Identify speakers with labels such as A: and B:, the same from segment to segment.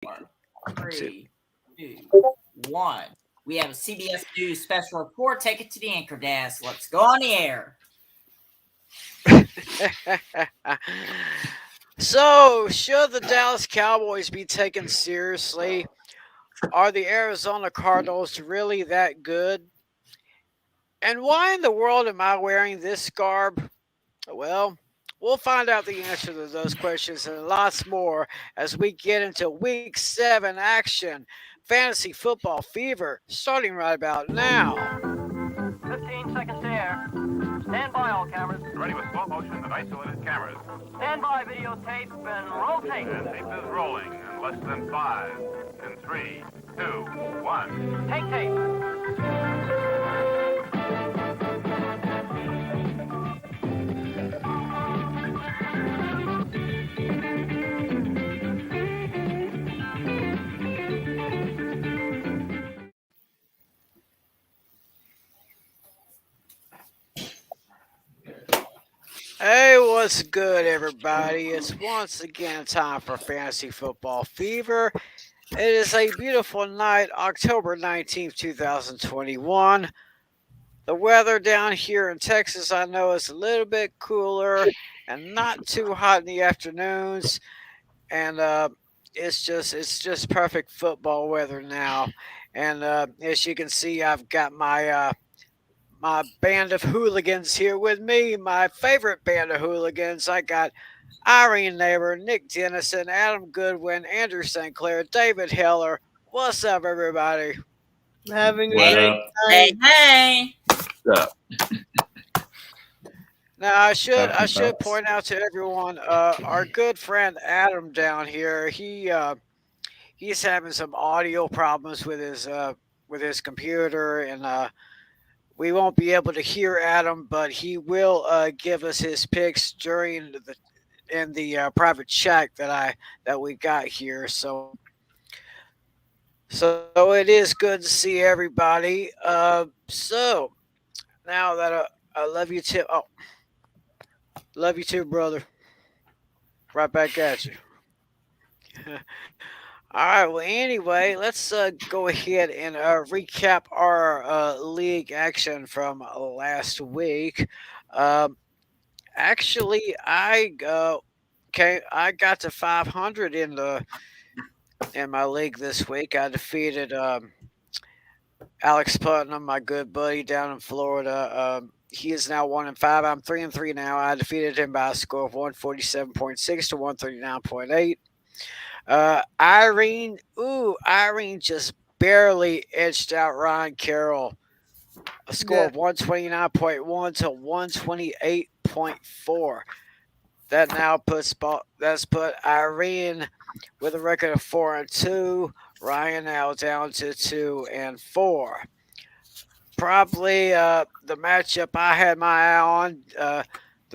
A: 3, 2, 1. We have a CBS News special report. Take it to the anchor desk. Let's go on the air.
B: So, should the Dallas Cowboys be taken seriously? Are the Arizona Cardinals really that good? And why in the world am I wearing this garb? Well, we'll find out the answer to those questions and lots more as we get into Week 7 action. Fantasy football fever starting right about now.
C: 15 seconds to air. Stand by, all cameras.
D: Ready with slow motion and isolated cameras.
C: Stand by, videotape, and roll tape.
D: And tape is rolling in less than 5, in 3, 2, 1.
C: Take tape.
B: Hey, what's good, everybody? It's once again time for Fantasy Football Fever. It is a beautiful night, October 19th, 2021. The weather down here in Texas, I know, is a little bit cooler and not too hot in the afternoons. And it's just perfect football weather now. And as you can see, I've got my band of hooligans here with me, my favorite band of hooligans. I got Irene Neighbor, Nick Dennison, Adam Goodwin, Andrew Sinclair, David Heller. What's up, everybody?
E: Having a
F: What
E: great
F: up?
A: Hey,
E: time.
A: hey.
F: What's up?
B: Now I should
F: Talking about-
B: point out to everyone, our good friend Adam down here, he's having some audio problems with his computer, and we won't be able to hear Adam, but he will give us his picks during the private chat that we got here. So it is good to see everybody. So now that I love you too. Oh, love you too, brother. Right back at you. All right. Well, anyway, let's go ahead and recap our league action from last week. Actually, I got to 500 in my league this week. I defeated Alex Putnam, my good buddy down in Florida. He is now 1-5. I'm 3-3 now. I defeated him by a score of 147.6 to 139.8. Irene just barely edged out Ryan Carroll. A score of 129.1 to 128.4. That's put Irene with a record of 4-2. Ryan now down to 2-4. Probably the matchup I had my eye on, the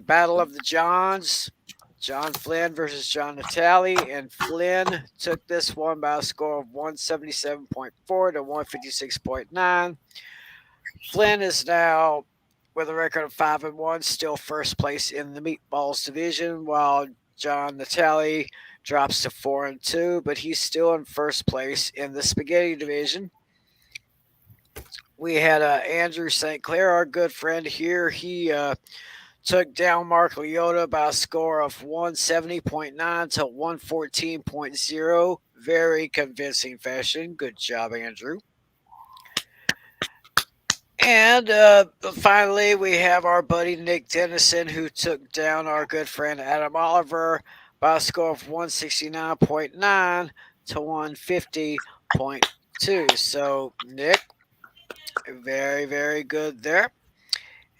B: Battle of the Johns. John Flynn versus John Natale, and Flynn took this one by a score of 177.4 to 156.9. Flynn is now with a record of 5-1, still first place in the Meatballs division, while John Natale drops to 4-2, but he's still in first place in the Spaghetti division. We had Andrew St. Clair, our good friend here. He took down Mark Leota by a score of 170.9 to 114.0. Very convincing fashion. Good job, Andrew. And finally, we have our buddy Nick Dennison, who took down our good friend Adam Oliver by a score of 169.9 to 150.2. So, Nick, very, very good there.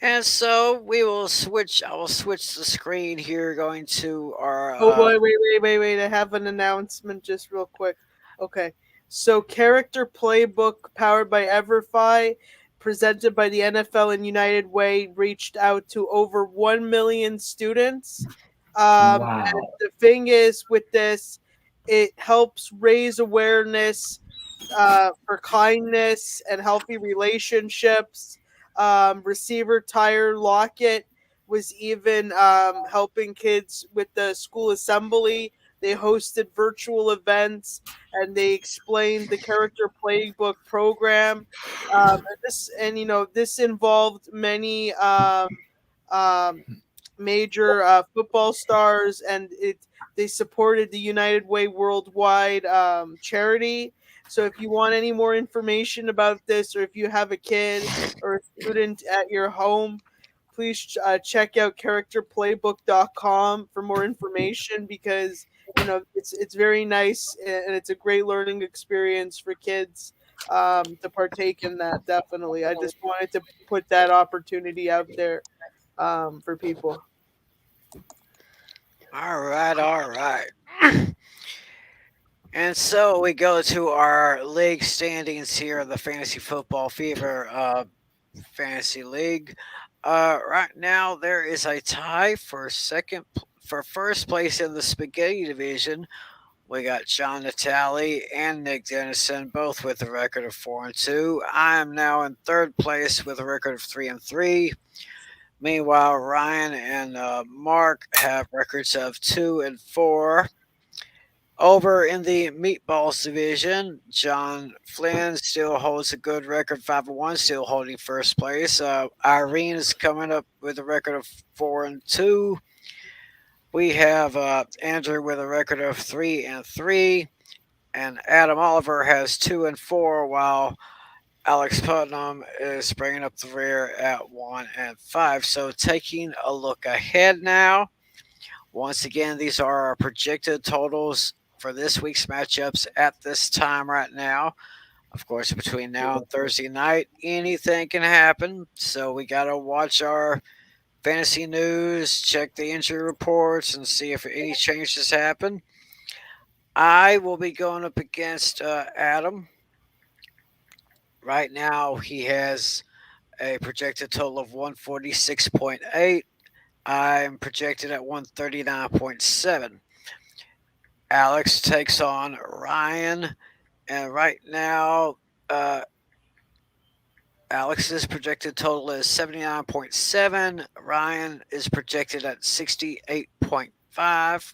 B: And so we will switch. I will switch the screen here, going to our.
E: Wait! I have an announcement, just real quick. Okay, so Character Playbook, powered by Everfi, presented by the NFL and United Way, reached out to over 1 million students.
F: Wow.
E: And the thing is, with this, it helps raise awareness for kindness and healthy relationships. Receiver Tyler Lockett was even helping kids with the school assembly. They hosted virtual events and they explained the character playbook program. This involved many major football stars, and they supported the United Way Worldwide charity. So if you want any more information about this, or if you have a kid or a student at your home, please check out characterplaybook.com for more information, because it's very nice, and it's a great learning experience for kids to partake in that. Definitely, I just wanted to put that opportunity out there for people.
B: All right. And so we go to our league standings here in the Fantasy Football Fever Fantasy League. Right now, there is a tie for first place in the Spaghetti Division. We got John Natale and Nick Dennison, both with a record of 4-2. I am now in third place with a record of 3-3. Meanwhile, Ryan and Mark have records of 2-4. Over in the Meatballs division, John Flynn still holds a good record, 5-1, still holding first place. Irene is coming up with a record of 4-2. We have Andrew with a record of 3-3, and Adam Oliver has 2-4, while Alex Putnam is bringing up the rear at 1-5. So taking a look ahead now. Once again, these are our projected totals for this week's matchups at this time right now. Of course, between now and Thursday night, anything can happen. So we got to watch our fantasy news, check the injury reports, and see if any changes happen. I will be going up against Adam. Right now, he has a projected total of 146.8. I'm projected at 139.7. Alex takes on Ryan, and right now, Alex's projected total is 79.7. Ryan is projected at 68.5.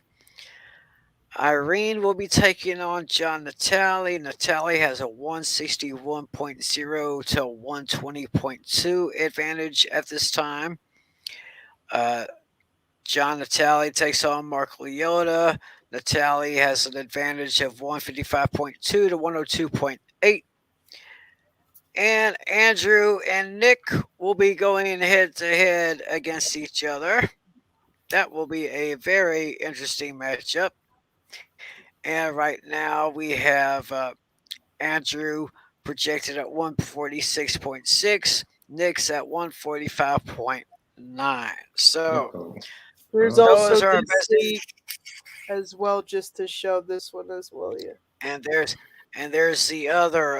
B: Irene will be taking on John Natale. Natale has a 161.0 to 120.2 advantage at this time. John Natale takes on Mark Leota. Natale has an advantage of 155.2 to 102.8. And Andrew and Nick will be going head to head against each other. That will be a very interesting matchup. And right now we have Andrew projected at 146.6, Nick's at 145.9. So
E: there's
B: those
E: also
B: are our
E: this
B: best.
E: league as well, just to show this one as well. Yeah.
B: And there's the other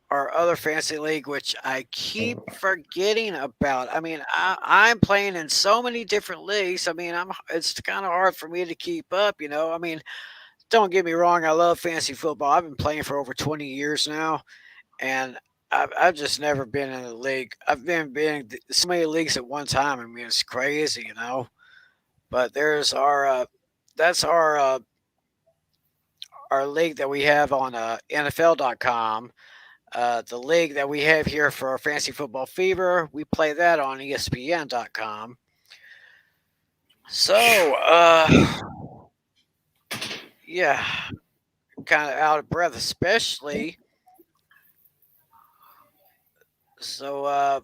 B: our other fantasy league, which I keep forgetting about. I mean, I'm playing in so many different leagues. I mean, it's kind of hard for me to keep up. I mean, don't get me wrong, I love fantasy football. I've been playing for over 20 years now, and I've just never been in a league. I've been in so many leagues at one time. I mean, it's crazy, But there's that's our league that we have on NFL.com. The league that we have here for our Fantasy Football Fever, we play that on ESPN.com. So, yeah, kind of out of breath, especially. So,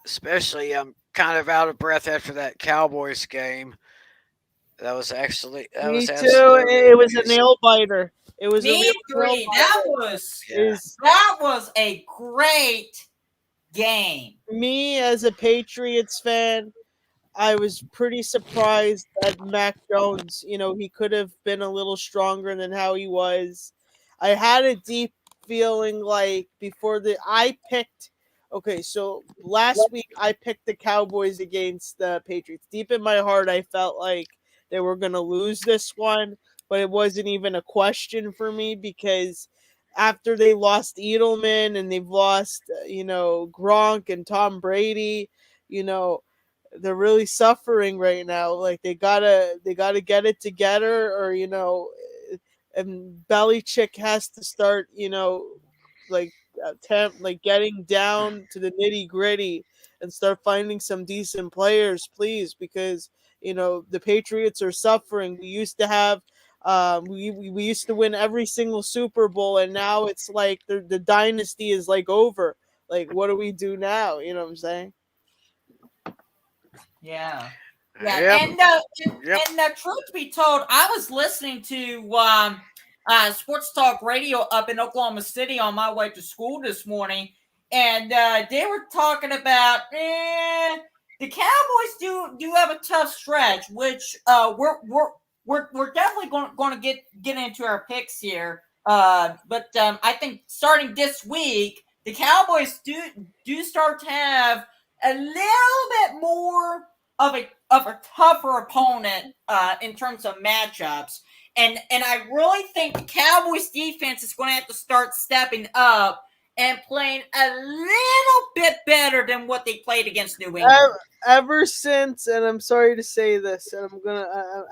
B: especially, I'm kind of out of breath after that Cowboys game. That was
E: Me too.
B: absolutely
E: It was a
B: amazing.
E: nail biter. It was a
A: Me
E: real
A: three. That was a great game.
E: Me as a Patriots fan, I was pretty surprised that Mac Jones, he could have been a little stronger than how he was. I had a deep feeling like so last week I picked the Cowboys against the Patriots. Deep in my heart, I felt like they were going to lose this one, but it wasn't even a question for me, because after they lost Edelman and they've lost, Gronk and Tom Brady, they're really suffering right now. Like they gotta get it together, or and Belichick has to start, like like getting down to the nitty gritty and start finding some decent players, please, because the Patriots are suffering. We used to have. We used to win every single Super Bowl, and now it's like the dynasty is like over. Like, what do we do now? You know what I'm saying?
A: Yeah.
B: Yep.
A: And
B: Yep.
A: truth be told, I was listening to sports talk radio up in Oklahoma City on my way to school this morning, and they were talking about the Cowboys do have a tough stretch, which we're definitely going to get into our picks here. But I think starting this week, the Cowboys do start to have a little bit more of a tougher opponent in terms of matchups, and I really think the Cowboys defense is going to have to start stepping up and playing a little bit better than what they played against New England.
E: Ever since, and I'm sorry to say this, and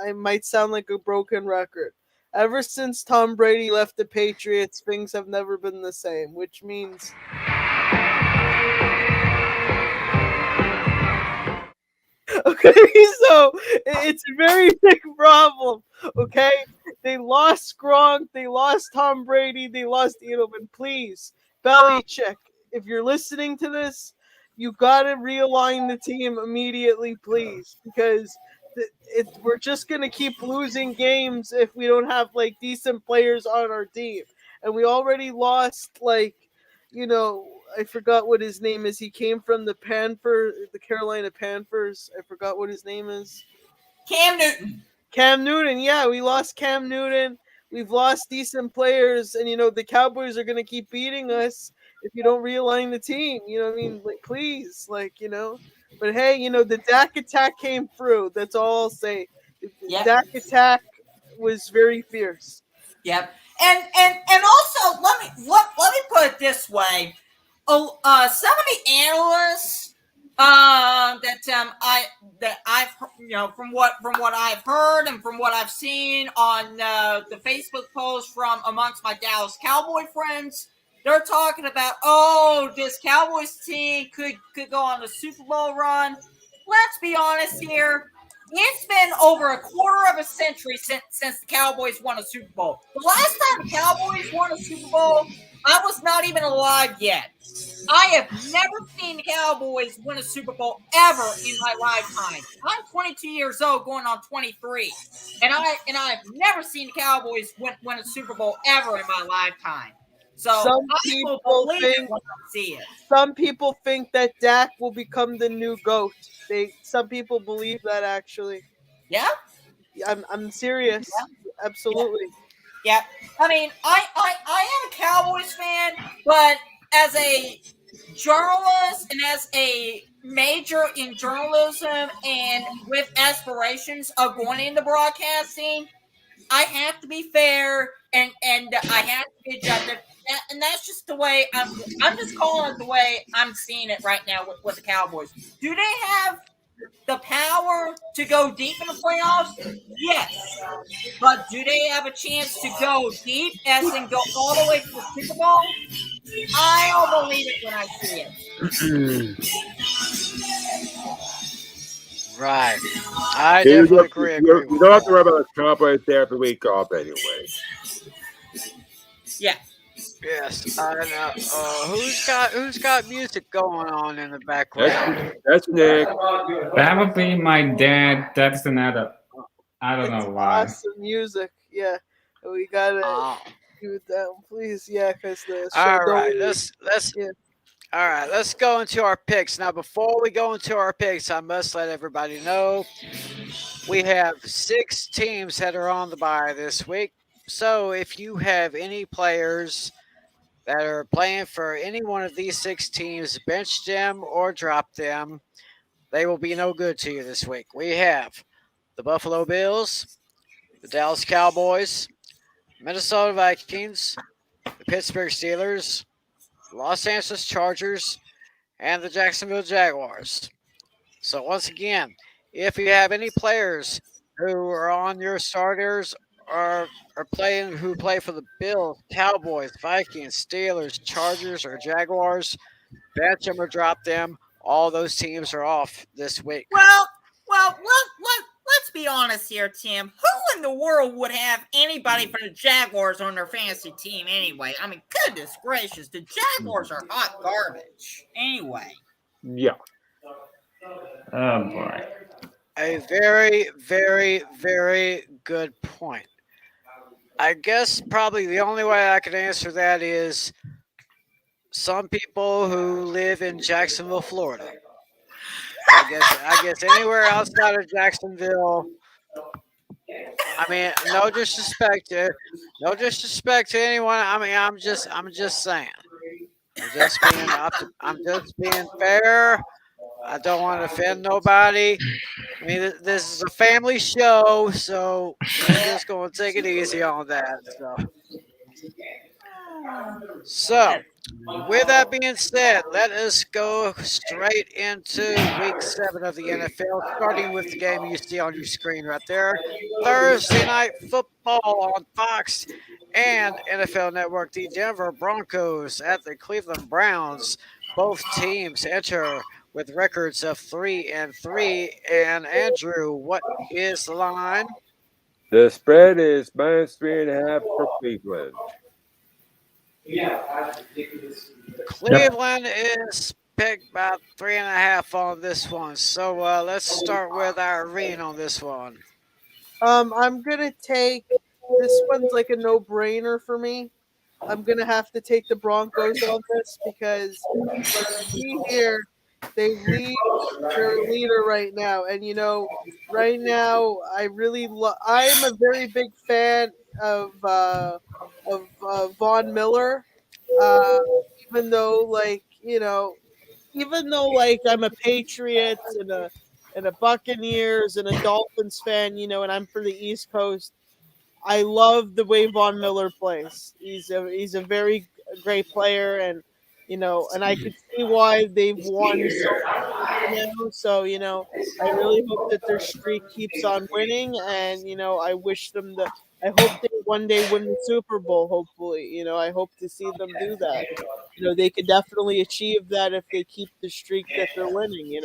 E: I might sound like a broken record. Ever since Tom Brady left the Patriots, things have never been the same, which means okay, so it's a very big problem. Okay, they lost Gronk, they lost Tom Brady, they lost Edelman. Please, Belichick, if you're listening to this, you gotta realign the team immediately, please, because we're just gonna keep losing games if we don't have like decent players on our team, and we already lost I forgot what his name is. He came from the Carolina Panthers. I forgot what his name is.
A: Cam Newton.
E: Cam Newton. Yeah, we lost Cam Newton. We've lost decent players, and the Cowboys are gonna keep beating us if you don't realign the team. You know what I mean? Like, please, But hey, the Dak attack came through. That's all I'll say.
A: Yep.
E: Dak attack was very fierce.
A: Yep. And also let me put it this way. Some of the analysts that I've from what I've heard and from what I've seen on the Facebook posts from amongst my Dallas Cowboy friends, they're talking about this Cowboys team could go on a Super Bowl run. Let's be honest here. It's been over a quarter of a century since the Cowboys won a Super Bowl. The last time the Cowboys won a Super Bowl, I was not even alive yet. I have never seen the Cowboys win a Super Bowl ever in my lifetime. I'm 22 years old, going on 23, and I've never seen the Cowboys win a Super Bowl ever in my lifetime. So I will believe it when I see it.
E: Some people think that Dak will become the new GOAT. Some people believe that actually.
A: Yeah,
E: I'm serious. Yeah. Absolutely.
A: Yeah. I mean, I am a Cowboys fan, but as a journalist and as a major in journalism and with aspirations of going into broadcasting, I have to be fair and I have to be objective. And that's just the way I'm just calling it the way I'm seeing it right now with the Cowboys. Do they have the power to go deep in the playoffs? Yes. But do they have a chance to go deep as in go all the way to the Super Bowl? I'll believe it when I see it.
B: Right. I definitely agree.
F: You don't have to worry about the Cowboys there for week off anyway.
A: Yeah.
B: Yes, I know. Who's got music going on in the background?
F: That's Nick.
G: That would be my dad. That's another. I don't know why.
E: Awesome music. Yeah, we gotta do that, please. Yeah, because the show.
B: All right, let's go into our picks now. Before we go into our picks, I must let everybody know we have 6 teams that are on the bye this week. So if you have any players that are playing for any one of these 6 teams, bench them or drop them, they will be no good to you this week. We have the Buffalo Bills, the Dallas Cowboys, Minnesota Vikings, the Pittsburgh Steelers, the Los Angeles Chargers, and the Jacksonville Jaguars. So once again, if you have any players who are on your starters or who play for the Bills, Cowboys, Vikings, Steelers, Chargers, or Jaguars, bench them or drop them. All those teams are off this week.
A: Let's be honest here, Tim. Who in the world would have anybody from the Jaguars on their fantasy team anyway? I mean, goodness gracious, the Jaguars are hot garbage. Anyway.
F: Yeah.
G: Oh boy.
B: A very, very, very good point. I guess probably the only way I can answer that is some people who live in Jacksonville, Florida. I guess anywhere outside of Jacksonville. I mean, no disrespect to anyone. I mean, I'm just saying. I'm just being fair. I don't want to offend nobody. I mean, this is a family show, so we're just going to take it easy on that. So, with that being said, let us go straight into Week 7 of the NFL, starting with the game you see on your screen right there. Thursday Night Football on Fox and NFL Network. The Denver Broncos at the Cleveland Browns. Both teams enter with records of 3-3. And Andrew, what is the line?
F: The spread is -3.5 for Cleveland.
B: Cleveland is picked by 3.5 on this one. So let's start with Irene on this one.
E: I'm gonna take this one's like a no-brainer for me. I'm gonna have to take the Broncos on this because see here, they lead their leader right now, and right now I'm a very big fan of Von Miller. Even though I'm a Patriots and a Buccaneers and a Dolphins fan, and I'm for the East Coast. I love the way Von Miller plays. He's a very great player, and and I could see why they've won so much now. So I really hope that their streak keeps on winning, and I wish them the. I hope they one day win the Super Bowl. Hopefully, I hope to see them do that. They could definitely achieve that if they keep the streak that they're winning.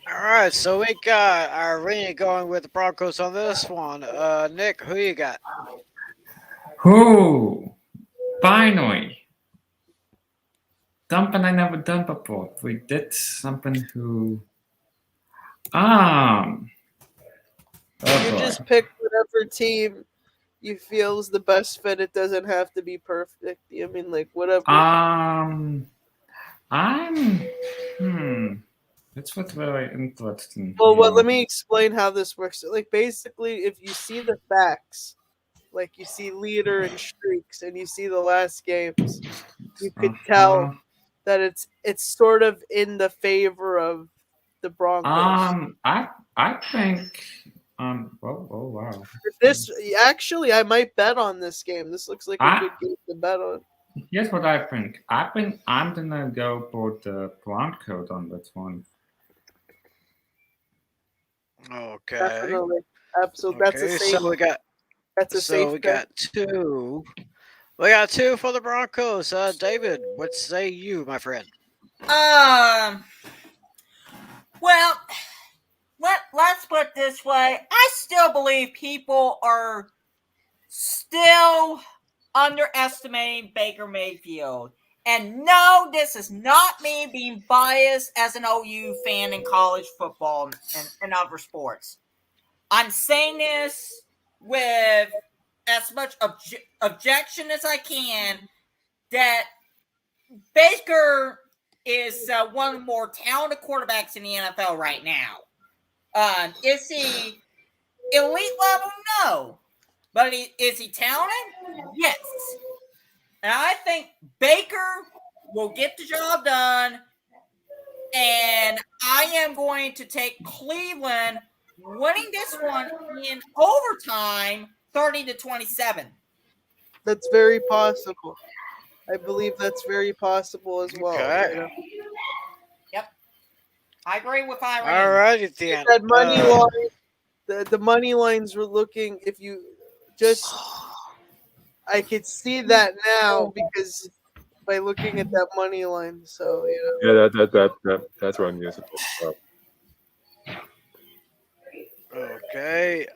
B: All right, so we got Irene going with the Broncos on this one. Nick, who you got?
G: Who? Finally. Something I never done before. We did something who. Oh
E: You
G: boy.
E: just pick whatever team you feel is the best fit. It doesn't have to be perfect. I mean, like whatever.
G: That's what's very interesting.
E: Well,
G: here.
E: let me explain how this works. Like basically, if you see the facts, like you see leader and streaks, and you see the last games, you could tell that it's sort of in the favor of the Broncos.
G: I think. Oh wow.
E: This actually, I might bet on this game. This looks like a good game to bet on.
G: Here's what I think. I think I'm gonna go for the Broncos on this one.
B: Okay.
E: Definitely, absolutely.
B: Okay,
E: That's a safe.
B: so we got.
E: That's a safe.
B: So we got two. We got two for the Broncos. David, what say you, my friend?
A: Well, let's put it this way. I still believe people are still underestimating Baker Mayfield. And no, this is not me being biased as an OU fan in college football and other sports. I'm saying this with as much objection as I can that Baker is one of the more talented quarterbacks in the NFL right now. Is he elite level? No. But is he talented? Yes. And I think Baker will get the job done. And I am going to take Cleveland winning this one in overtime, 30-27.
E: That's very possible. I believe that's very possible as well.
B: Okay.
A: I agree with Irene.
B: All righty then.
E: That money line, the money lines were looking. If you just, I could see that now because by looking at that money line. So
F: Yeah, that's what I'm using.
B: Okay,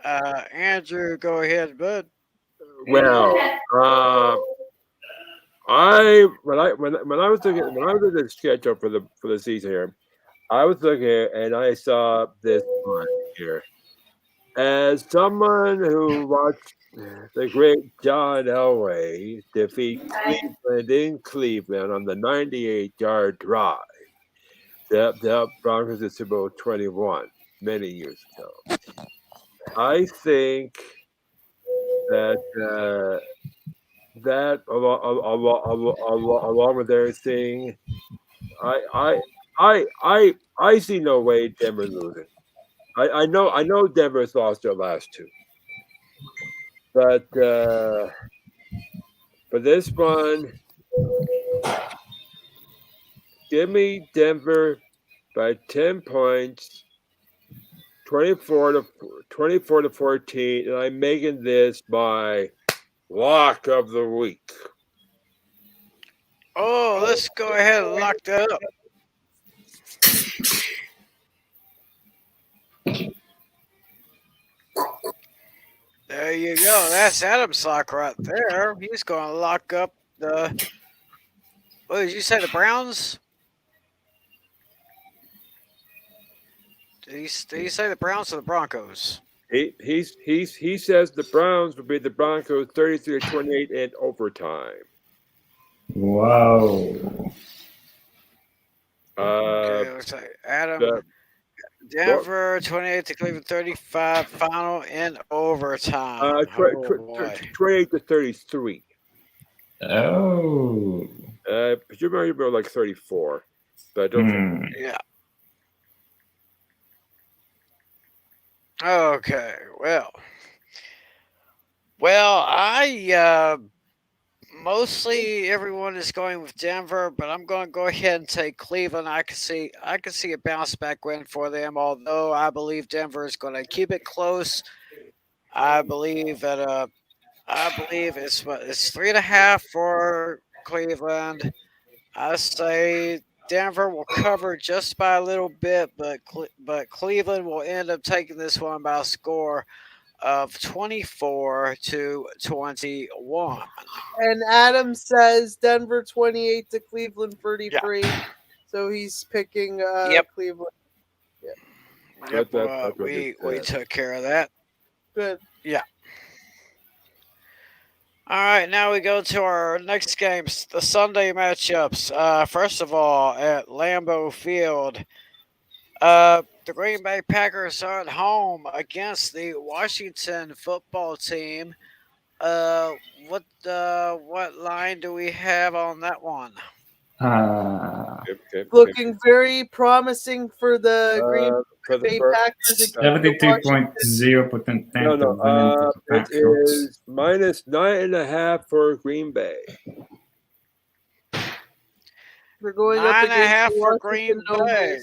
B: Andrew, go ahead, bud.
F: Well, when I was looking at the schedule for the season here, I was looking at and I saw this one here. As someone who watched the great John Elway defeat Cleveland in Cleveland on the 98-yard drive to help Broncos in Super Bowl 21 many years ago, I think that that along with everything, I see no way Denver losing. I know Denver's lost their last two, but for this one, give me Denver by 10 points, 24 to 14, and I'm making this my lock of the week.
B: Oh, let's go ahead and lock that up. There you go. That's Adam's lock right there. He's going to lock up the. What did you say? The Browns? Did he say the Browns or the Broncos?
F: He says the Browns will beat the Broncos 33-28 in overtime.
G: Wow.
B: Okay, looks like Adam. Denver 28 to Cleveland 35 final in overtime.
F: 28 to 33.
G: Oh.
F: But you remember like 34. But don't
B: Yeah. Okay. Well, I mostly everyone is going with Denver, but I'm going to go ahead and take Cleveland. I can see a bounce back win for them. Although I believe Denver is going to keep it close. I believe that it's 3.5 for Cleveland. I say Denver will cover just by a little bit, but Cleveland will end up taking this one by a score of 24 to 21.
E: And Adam says Denver 28 to Cleveland 33. Yeah. So he's picking Cleveland.
B: Yep, we took care of that.
E: Good.
B: Yeah. All right, now we go to our next games, the Sunday matchups. First of all, at Lambeau Field, the Green Bay Packers are at home against the Washington football team. What line do we have on that one?
E: Looking very promising for the Green Bay Packers.
G: 72.0%
F: No. It is minus 9.5 for Green Bay.
E: We're going up against
B: 9.5 for Green Bay.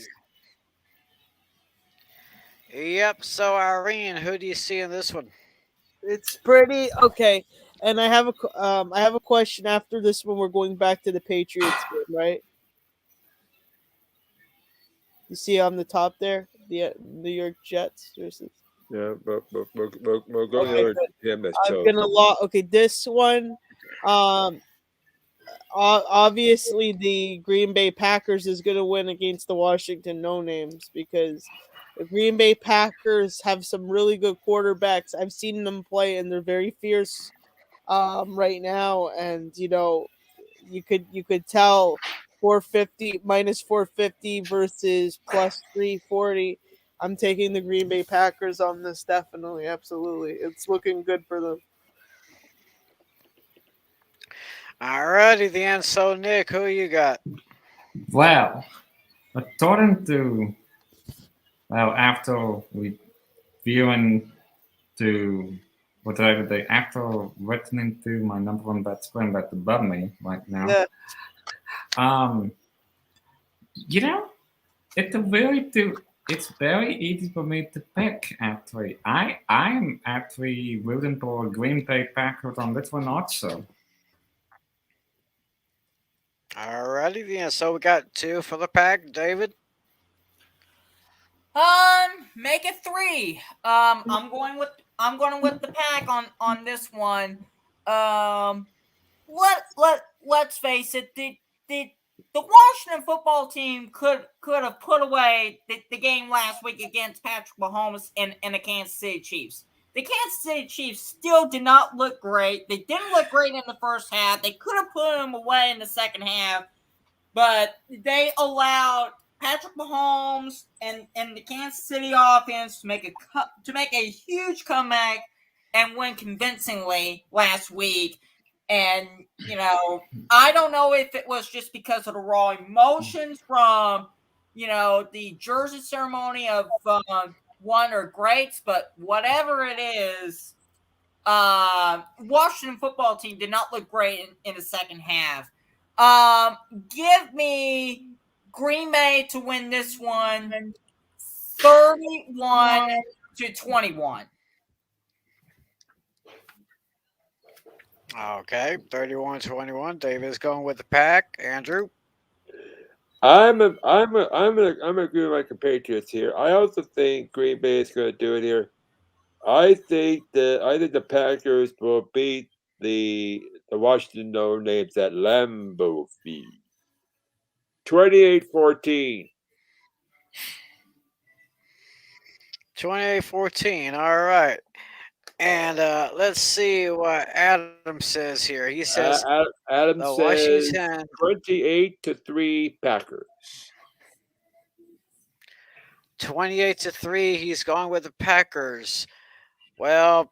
B: Yep. So Irene, who do you see in this one?
E: It's pretty okay. And I have a question after this one. We're going back to the Patriots game, right? You see on the top there, the New York Jets versus.
F: Yeah, but we'll go to him.
E: I'm gonna lock. Okay, this one. Obviously, the Green Bay Packers is gonna win against the Washington No Names because the Green Bay Packers have some really good quarterbacks. I've seen them play, and they're very fierce right now. And you could tell 450 minus 450 versus plus 340. I'm taking the Green Bay Packers on this, definitely, absolutely. It's looking good for them.
B: All righty then. So Nick, who you got?
G: Well, according to after we viewing to whatever they after listening to my number one bet spread that's above me right now.
E: Yeah.
G: It's very easy for me to pick. Actually, I'm actually rooting for Green Bay Packers on this one also.
B: Alrighty then. So we got 2 for the pack, David.
A: Make it 3. I'm going with the pack on this one. Let's face it, the Washington football team could have put away the game last week against Patrick Mahomes and the Kansas City Chiefs. The Kansas City Chiefs still did not look great. They didn't look great in the first half. They could have put them away in the second half, but they allowed Patrick Mahomes and the Kansas City offense to make a huge comeback and win convincingly last week. And I don't know if it was just because of the raw emotions from the jersey ceremony of Wonder Greats, but whatever it is, Washington football team did not look great in the second half. Give me Green Bay to win this one 31-21.
B: Okay, 31-21. David's going with the pack. Andrew.
F: I'm agreeing with my Patriots here. I also think Green Bay is going to do it here. I think the Packers will beat the Washington No Names at Lambeau Field. 28-14.
B: 28-14. All right. And let's see what Adam says here. He says
F: Adam
B: the
F: says
B: Washington
F: 28-3 Packers.
B: 28-3. He's going with the Packers. Well,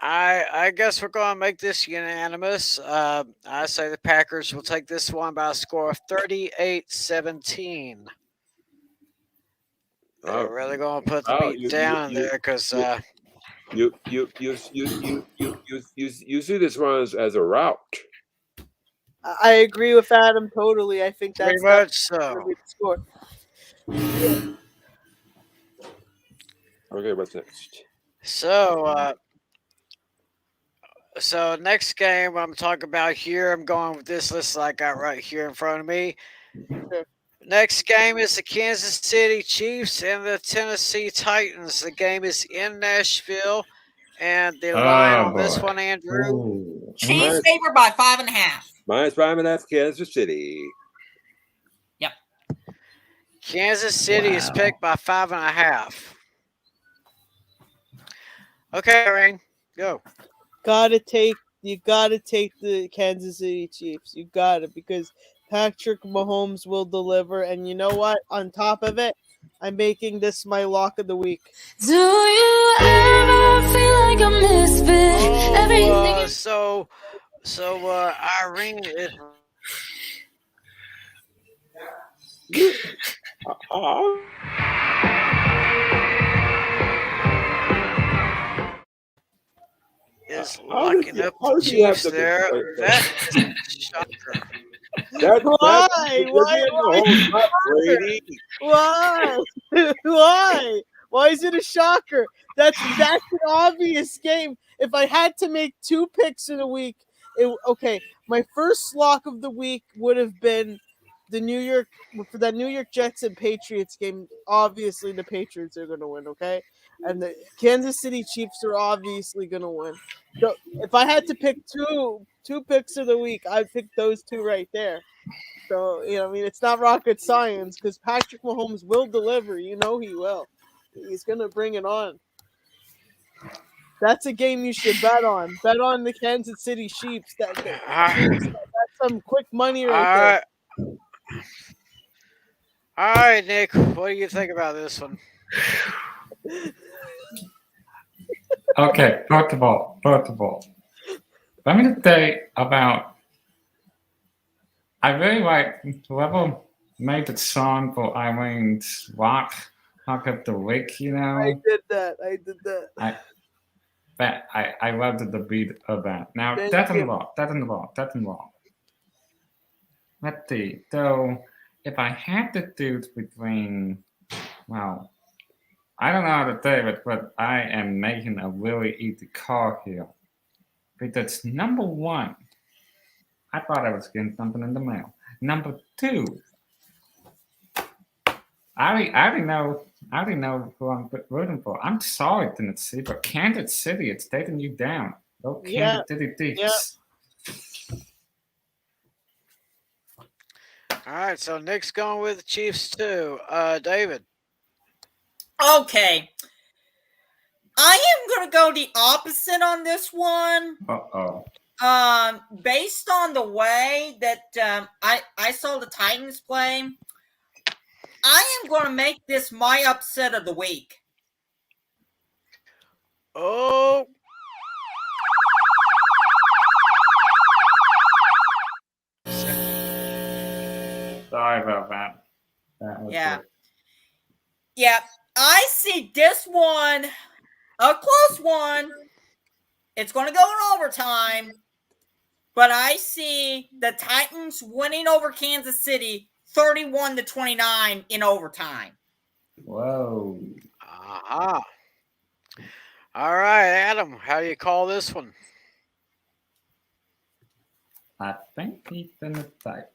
B: I guess we're going to make this unanimous. I say the Packers will take this one by a score of 38-17. They're really going to put the beat down there because
F: you see this one as a route.
E: I agree with Adam totally. I think that's
B: pretty much so.
E: the score.
F: Okay, what's next?
B: So next game I'm talking about here, I'm going with this list I got right here in front of me.
E: Sure.
B: Next game is the Kansas City Chiefs and the Tennessee Titans. The game is in Nashville, and the line on this one, Andrew.
A: Chiefs favored by 5.5.
F: Minus 5.5 Kansas City.
A: Yep.
B: Kansas City is picked by 5.5. Okay, Rain, go.
E: You gotta take the Kansas City Chiefs. You gotta, because Patrick Mahomes will deliver, and you know what? On top of it, I'm making this my lock of the week.
H: Do you ever feel like a misfit? Everything.
B: So Irene is. Is locking up the Chiefs there. That's a shocker.
E: Why? Why is it a shocker? That's an obvious game. If I had to make 2 picks in a week, my first lock of the week would have been the New York Jets and Patriots game. Obviously, the Patriots are going to win. Okay, and the Kansas City Chiefs are obviously going to win. So if I had to pick two picks of the week, I'd pick those 2 right there. So, it's not rocket science because Patrick Mahomes will deliver. You know he will. He's going to bring it on. That's a game you should bet on. Bet on the Kansas City Chiefs. That's some quick money right there.
B: All right, Nick, what do you think about this one?
G: Okay, first of all, let me just say about. I really like whoever made the song for Irene's Rock of the Week.
E: I did that.
G: I loved the beat of that. Now that's involved. Let's see. So if I had to choose between, well, I don't know how to say it, but I am making a really easy call here. Because number one, I thought I was getting something in the mail. Number two, I already know who I'm rooting for. I'm sorry, Tennessee, but Kansas City, it's taking you down. Go
E: Yeah,
G: Kansas City Chiefs.
B: All right, so Nick's going with the Chiefs too. David.
A: Okay. I am going to go the opposite on this one.
G: Uh-oh.
A: Based on the way that I saw the Titans play, I am going to make this my upset of the week.
B: Oh.
G: Sorry about that. That was
A: Yeah.
G: it.
A: Yeah, I see this one, a close one. It's going to go in overtime, but I see the Titans winning over Kansas City 31-29 in overtime.
G: Whoa.
B: Aha. All right, Adam, how do you call this one?
G: I think he's gonna type.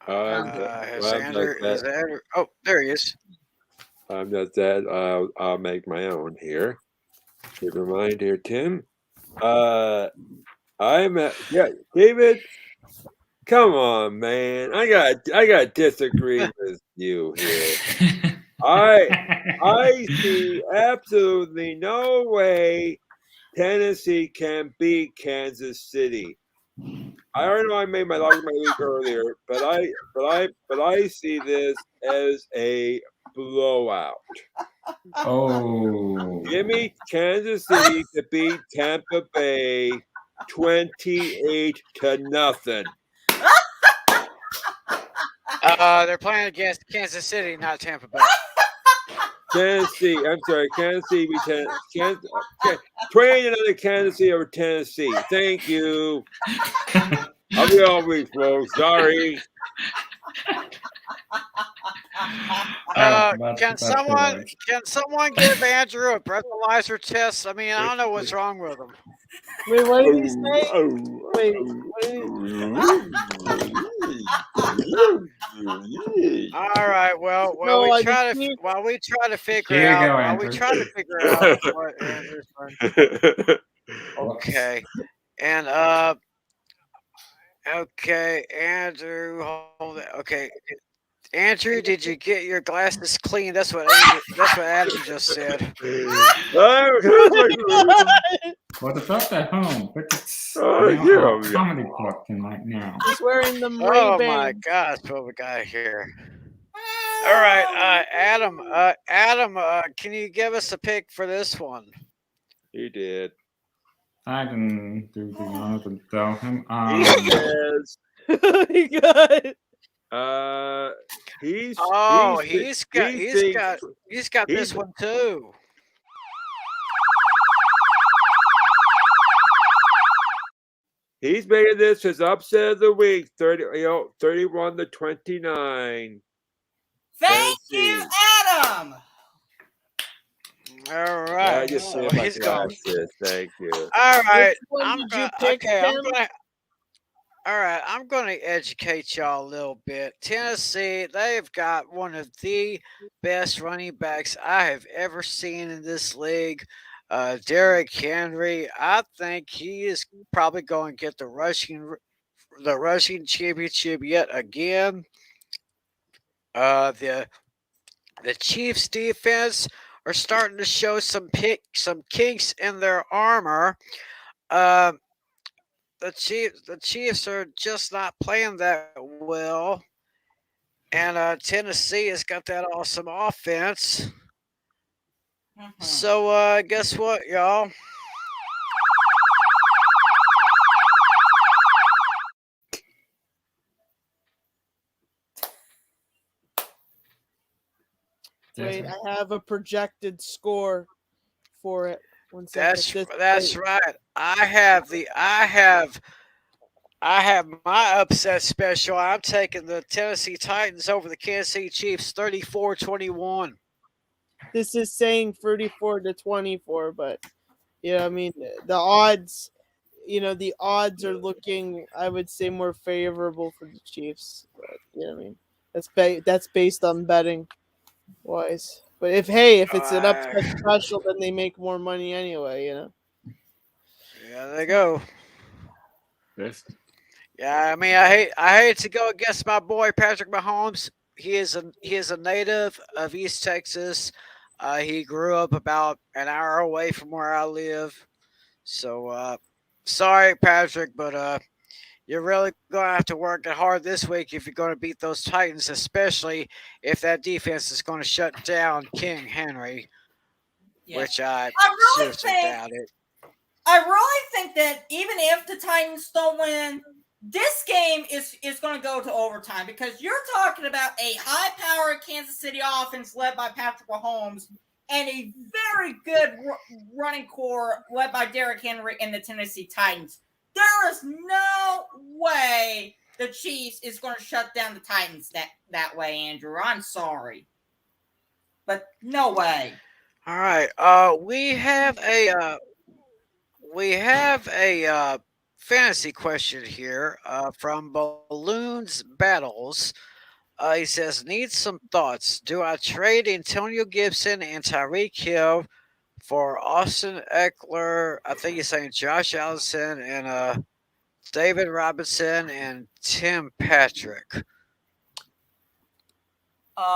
B: Is Andrew? Oh, there he is.
F: I'm not that. I'll make my own here. Keep in mind here, Tim. David. Come on, man. I got to disagree with you here. I see absolutely no way Tennessee can beat Kansas City. I already know I made my lock of my week earlier, but I see this as a blowout.
G: Oh.
F: Give me Kansas City to beat Tampa Bay 28-0.
B: They're playing against Kansas City, not Tampa Bay.
F: Tennessee. I'm sorry, Kansas City. Train another Kansas City over Tennessee. Thank you. I'll be all week, folks. Sorry.
B: Can someone give Andrew a breathalyzer test? I mean, I don't know what's wrong with him.
E: Wait, what did he say? Wait, what did he...
B: All right. Well,
E: No,
B: we
E: I
B: try
E: just
B: to
E: need-
B: while we try to figure
G: Here you
B: out
G: go,
B: while we
G: Andrew.
B: try to figure out what Andrew's doing. Okay, and okay, Andrew, hold it. Okay, Andrew, did you get your glasses clean? That's what Adam just said.
G: What about at home? But it's
F: yeah.
G: comedy talking right now.
E: He's wearing the
B: Oh
E: Ray-Ban.
B: my gosh, what we got here? All right, Adam, can you give us a pick for this one?
F: He did.
G: I can do the honors and tell him.
F: He says.
E: He got.
B: He's got this one too.
F: He's making this his upset of the week, 31-29.
A: Thank you, Adam.
B: All right.
F: I just
B: so
F: see my
B: he's gone.
F: glasses. Thank you.
B: All right.
E: Which one did you pick,
B: I'm going to educate y'all a little bit. Tennessee, they've got one of the best running backs I have ever seen in this league. Derrick Henry, I think he is probably going to get the rushing championship yet again. The Chiefs defense are starting to show some kinks in their armor. The Chiefs are just not playing that well, and Tennessee has got that awesome offense. So guess what, y'all?
E: Wait, I have a projected score for it. 1 second.
B: That's right. I have my upset special. I'm taking the Tennessee Titans over the Kansas City Chiefs 34-21.
E: This is saying 34-24, but I mean the odds. The odds are looking, I would say, more favorable for the Chiefs. But I mean that's based on betting wise. But if it's an upset special, then they make more money anyway.
B: Yeah, they go.
F: Yes.
B: Yeah, I mean, I hate to go against my boy Patrick Mahomes. He is a native of East Texas. He grew up about an hour away from where I live. So sorry, Patrick, but you're really going to have to work hard this week if you're going to beat those Titans, especially if that defense is going to shut down King Henry,
A: Yeah.
B: which I
A: really
B: seriously doubt it.
A: I really think that even if the Titans don't win, this game is going to go to overtime because you're talking about a high-powered Kansas City offense led by Patrick Mahomes and a very good running core led by Derrick Henry and the Tennessee Titans. There is no way the Chiefs is going to shut down the Titans that way, Andrew. I'm sorry, but no way.
B: All right. We have a fantasy question here from Balloons Battles. He says, need some thoughts. Do I trade Antonio Gibson and Tyreek Hill for Austin Eckler? I think he's saying Josh Allison and David Robinson and Tim Patrick.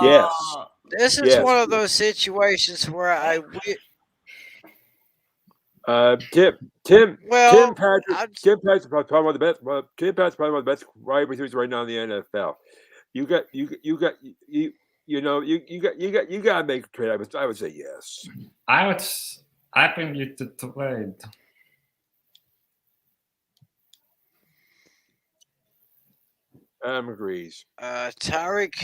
F: Yes.
B: This is one of those situations where
F: Tim Patrick's probably one of the best. Tim Patrick's probably one of the best wide receivers right now in the NFL. You got to make a trade. I would say yes.
G: I think you should trade.
F: Agrees.
B: Tyreek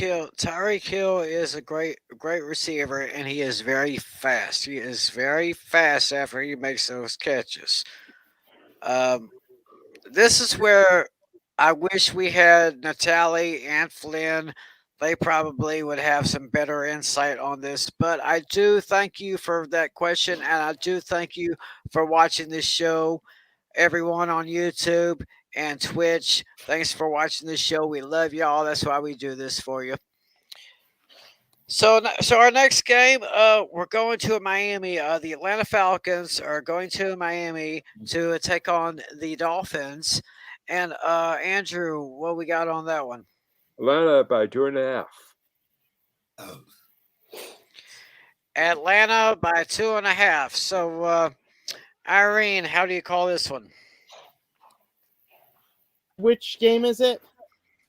B: Hill is a great receiver, and he is very fast. He is very fast after he makes those catches. This is where I wish we had Natalie and Flynn. They probably would have some better insight on this. But I do thank you for that question, and I do thank you for watching this show, everyone on YouTube and Twitch. Thanks for watching this show. We love y'all. That's why we do this for you. So our next game, we're going to Miami. The Atlanta Falcons are going to Miami to take on the Dolphins. And Andrew, what we got on that one?
F: Atlanta by 2.5.
B: Atlanta by 2.5. So, Irene, how do you call this one?
E: Which game is it?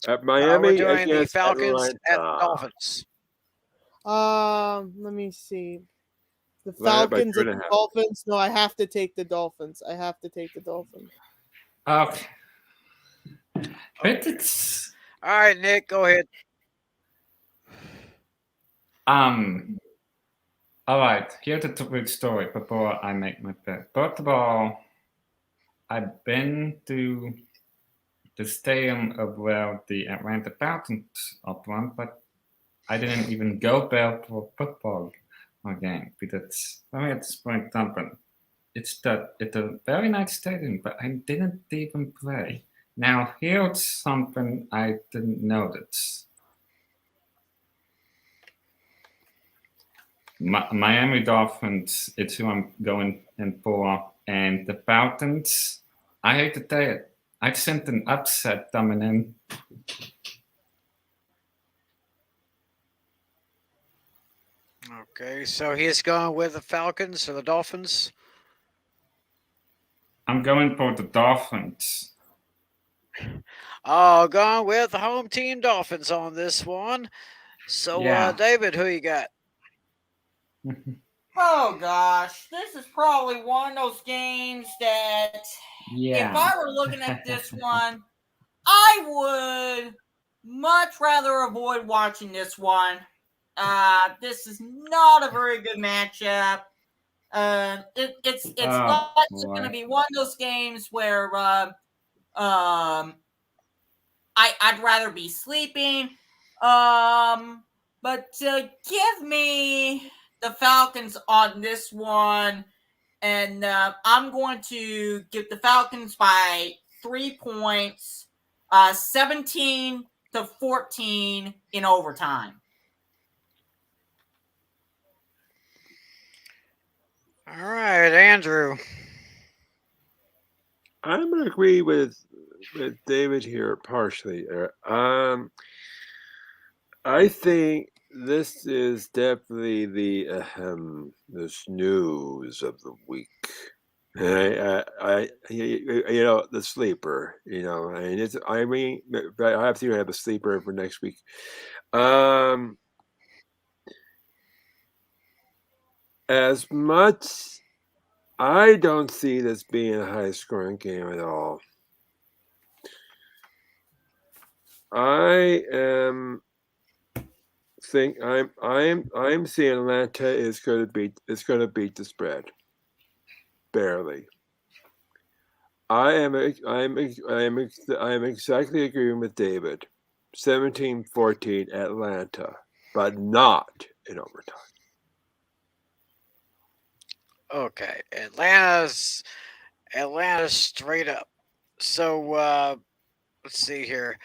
F: At Miami
B: we're doing the
F: against
B: Falcons
F: Atlanta.
B: at the Dolphins.
E: Let me see. The
F: Atlanta by
E: Falcons and the
F: 2.5.
E: Dolphins. No, I have to take the Dolphins.
G: Okay. But it's
B: All right, Nick, go ahead.
G: all right. Here's a quick story before I make my bet. First of all, I've been to the stadium of where the Atlanta Falcons are from, but I didn't even go there for a football game because let me explain something. It's a very nice stadium, but I didn't even play. Now here's something I didn't notice. Miami Dolphins, it's who I'm going in for, and the Falcons, I hate to tell it, I sent an upset coming in.
B: Okay, so he's going with the Falcons or the Dolphins?
G: I'm going for the Dolphins.
B: Oh, going with the home team Dolphins on this one. So,
G: Yeah.
B: David, who you got?
A: Oh gosh, this is probably one of those games that
G: Yeah.
A: if I were looking at this one, I would much rather avoid watching this one. This is not a very good matchup. It's
G: Oh,
A: going to
G: boy.
A: be one of those games where I'd rather be sleeping. But give me the Falcons on this one, and I'm going to give the Falcons by 3 points, 17-14 in overtime.
B: All right, Andrew.
F: I'm going to agree with David here partially. I think this is definitely the snooze of the week. I the sleeper. I mean, I have to have a sleeper for next week. As much, I don't see this being a high-scoring game at all. I'm seeing Atlanta is going to beat the spread barely. I am exactly agreeing with David. 17-14 Atlanta, but not in overtime.
B: Okay, Atlanta's straight up. So let's see here,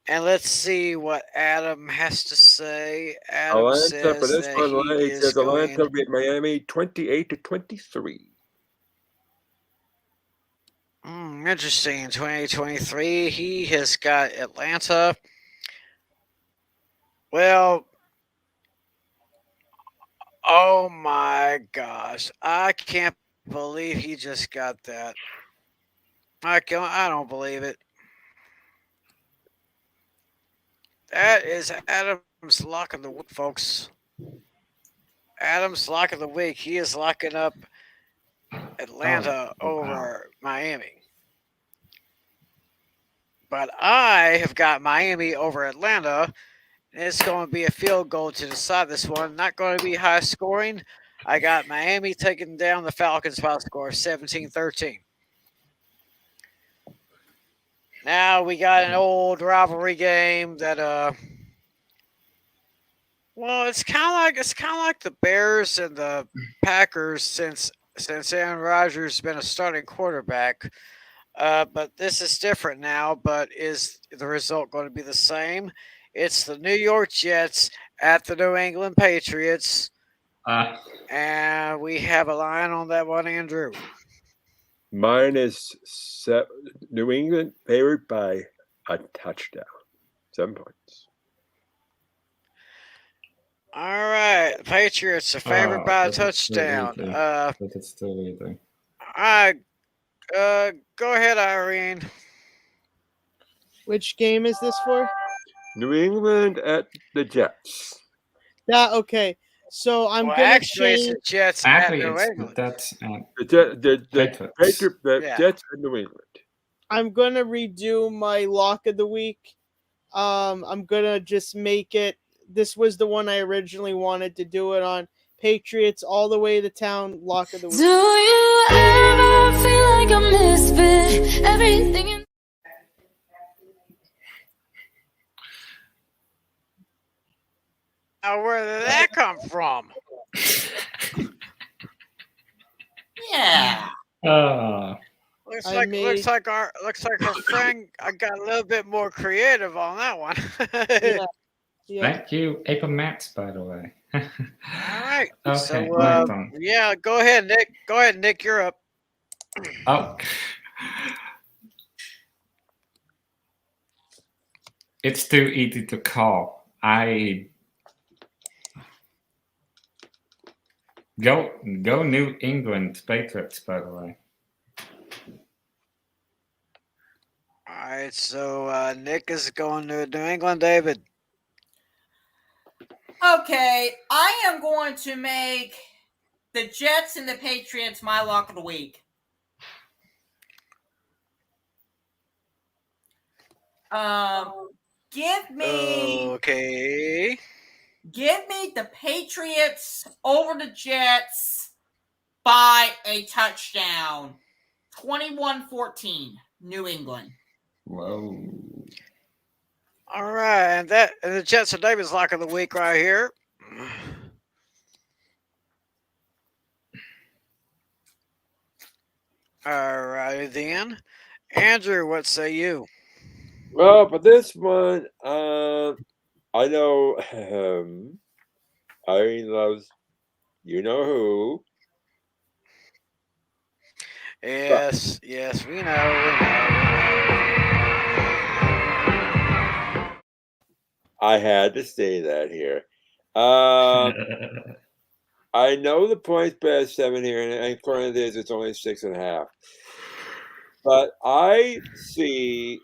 B: and let's see what Adam has to say. Adam
F: Atlanta,
B: says
F: for this
B: that
F: one,
B: he
F: it
B: is
F: says
B: going.
F: Atlanta beat Miami 28-23.
B: Interesting. 2023. He has got Atlanta. Well, oh my gosh. I can't believe he just got that. I don't believe it. That is Adam's lock of the week, folks. Adam's lock of the week. He is locking up Atlanta over Miami. But I have got Miami over Atlanta. And it's going to be a field goal to decide this one. Not going to be high scoring. I got Miami taking down the Falcons by a score 17-13. Now we got an old rivalry game that well, it's kind of like the Bears and the Packers since Aaron Rodgers has been a starting quarterback. But this is different now. But is the result going to be the same? It's the New York Jets at the New England Patriots. And we have a line on that one, Andrew.
F: Mine is New England favored by a touchdown. 7 points.
B: All right. Patriots are favored by a touchdown.
G: But it's still leading.
B: All right. Go ahead, Irene.
E: Which game is this for?
F: New England at the Jets.
E: Yeah, okay. So I'm
B: Well,
E: gonna
B: actually,
E: change.
B: it's the Jets
G: Actually,
B: at New
G: it's
B: England.
G: that's
F: The
G: Patriots.
B: Yeah.
F: Jets and New England.
E: I'm gonna redo my lock of the week. I'm gonna just make it. This was the one I originally wanted to do it on. Patriots all the way to town. Lock of the week.
H: Do you ever feel like a misfit? Everything in
B: Now, where did that come from?
A: Yeah.
B: Looks
E: I
B: like
E: made-
B: our friend got a little bit more creative on that one.
E: Yeah.
G: Thank you, April Mats, by the way.
B: All right.
G: Okay,
B: So
G: my turn.
B: yeah, go ahead, Nick. Go ahead, Nick. You're up.
G: Oh. It's too easy to call. I go New England Patriots, by the way.
B: All right. So Nick is going to New England. David.
A: Okay, I am going to make the Jets and the Patriots my lock of the week. Give me
B: Okay.
A: the Patriots over the Jets by a touchdown. 21-14, New England.
G: Whoa.
B: All right, and the Jets are David's lock of the week right here. All righty then. Andrew, what say you?
F: Well, for this one, I know Irene loves you know who.
B: Yes, we know.
F: I had to say that here. I know the points bet 7 here, and according to this, it's only 6.5. But I see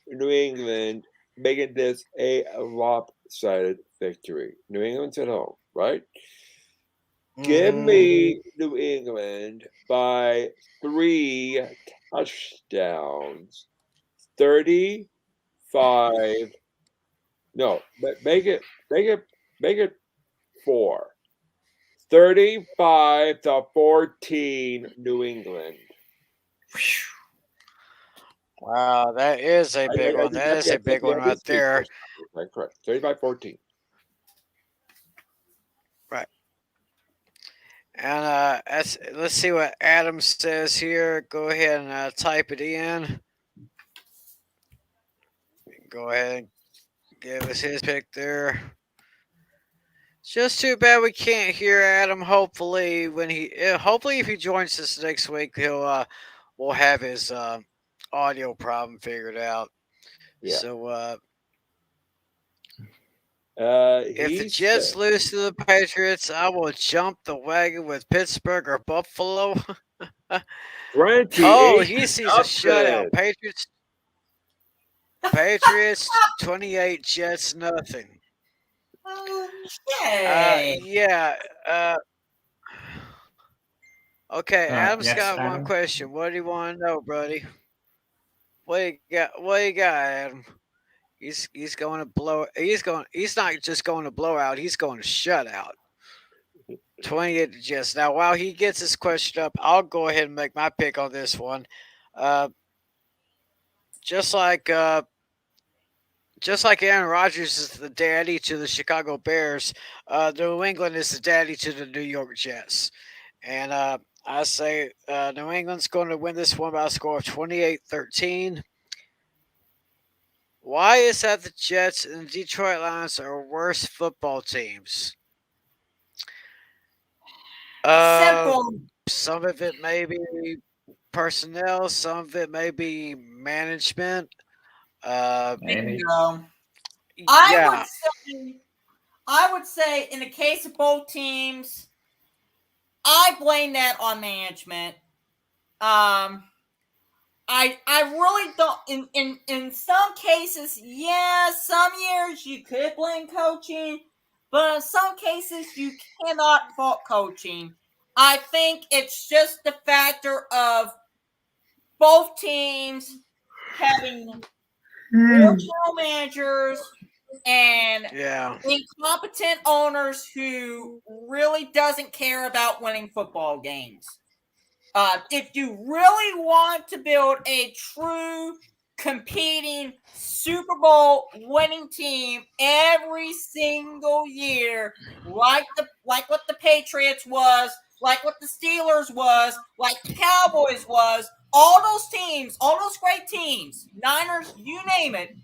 F: New England making this a lopsided victory. New England's at home, right? Give me New England by 3 touchdowns. 35. No, make it 4. 35-14 New England.
B: Wow, that is a big one. That is a big one right there.
F: Right, correct. 35-14.
B: Right. And let's see what Adam says here. Go ahead and type it in. Go ahead and give us his pick there. It's just too bad we can't hear Adam. Hopefully, if he joins us next week, we'll have his audio problem figured out.
F: Yeah.
B: So if the Jets lose to the Patriots, I will jump the wagon with Pittsburgh or Buffalo. He sees a shutout. Patriots 28, Jets nothing.
A: Okay.
B: Okay, Adam's
G: yes,
B: got
G: Adam?
B: one question. What do you want to know, buddy? What do you got, Adam? He's going to blow. He's not just going to blow out. He's going to shut out. 28 to Jets. Now, while he gets his question up, I'll go ahead and make my pick on this one. Just like Aaron Rodgers is the daddy to the Chicago Bears, New England is the daddy to the New York Jets. And I say New England's going to win this one by a score of 28-13. Why is that the Jets and the Detroit Lions are worse football teams?
A: Simple.
B: Some of it may be personnel. Some of it may be management.
A: Bingo.
B: Yeah.
A: I would say in the case of both teams, I blame that on management. I really don't. In some cases, yeah, some years you could blame coaching, but in some cases you cannot fault coaching. I think it's just the factor of both teams having poor general managers and incompetent owners who really doesn't care about winning football games. If you really want to build a true competing Super Bowl winning team every single year, like what the Patriots was, like what the Steelers was, like the Cowboys was, all those teams, all those great teams, Niners, you name it,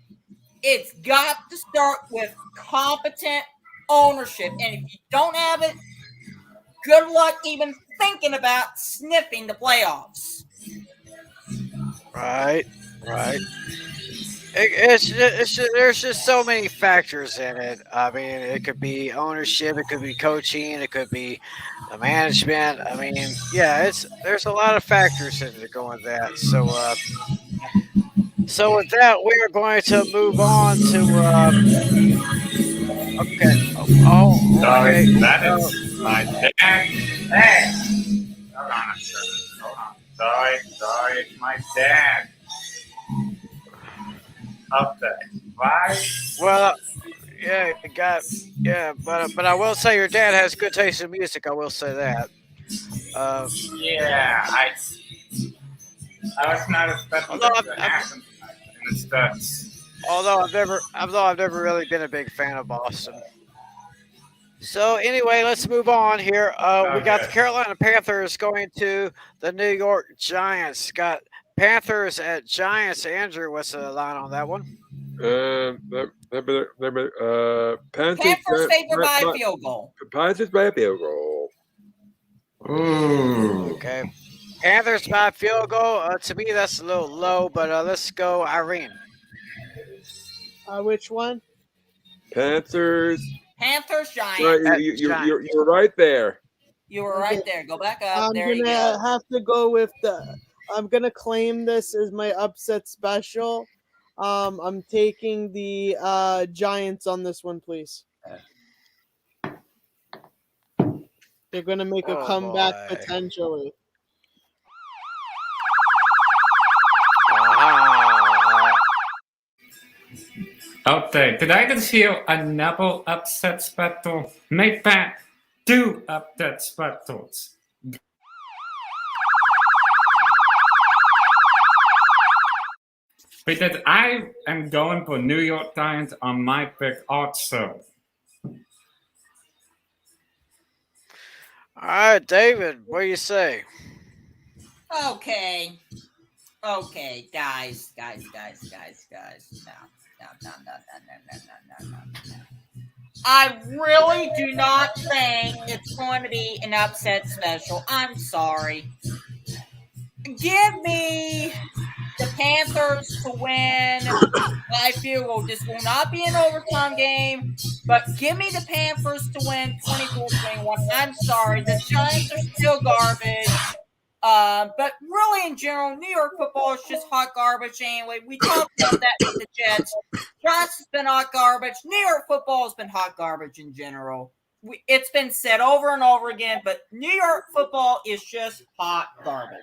A: it's got to start with competent ownership. And if you don't have it, good luck even thinking about sniffing the playoffs.
B: Right. It's just, there's just so many factors in it. I mean, it could be ownership, it could be coaching, it could be the management. I mean, yeah, there's a lot of factors that go into that. So with that, we are going to move on to. Okay.
G: Sorry,
B: Okay.
G: that is my dad. Hey! Hold on a second. Hold on. Sorry, it's my dad. Update. Why?
B: Well, but I will say your dad has good taste in music. I will say that.
G: Yeah, I was not expecting
B: Although
G: that to happen tonight. And it's that.
B: although I've never really been a big fan of Boston. So anyway, let's move on here. We got the
G: Okay.
B: Carolina Panthers going to the New York Giants. Got Panthers at Giants. Andrew, what's the line on that one?
A: Panthers favored by a field goal.
F: Panthers by a field goal.
G: Ooh.
B: Okay. Panthers by field goal. To me, that's a little low, but let's go, Irene.
E: Which one?
F: Panthers.
A: Panthers, Giants.
F: Right, you're right there.
A: You were right there. Go back up.
E: I'm
A: There you
E: gonna
A: go.
E: have to go with I'm gonna claim this as my upset special. I'm taking the Giants on this one, please. They're gonna make a
B: Oh,
E: comeback
B: boy.
E: potentially.
B: Aha.
G: Okay, did I just hear another upset special? Make that 2 upset specials. Because I am going for New York Giants on my pick also.
B: All right, David, what do you say?
A: Okay. Okay, guys. No. I really do not think it's going to be an upset special. I'm sorry. Give me the Panthers to win by field goal. This will not be an overtime game, but give me the Panthers to win 24-21. I'm sorry. The Giants are still garbage. But really, in general, New York football is just hot garbage anyway. We talked about that with the Jets. Giants has been hot garbage. New York football has been hot garbage in general. It's been said over and over again, but New York football is just hot garbage.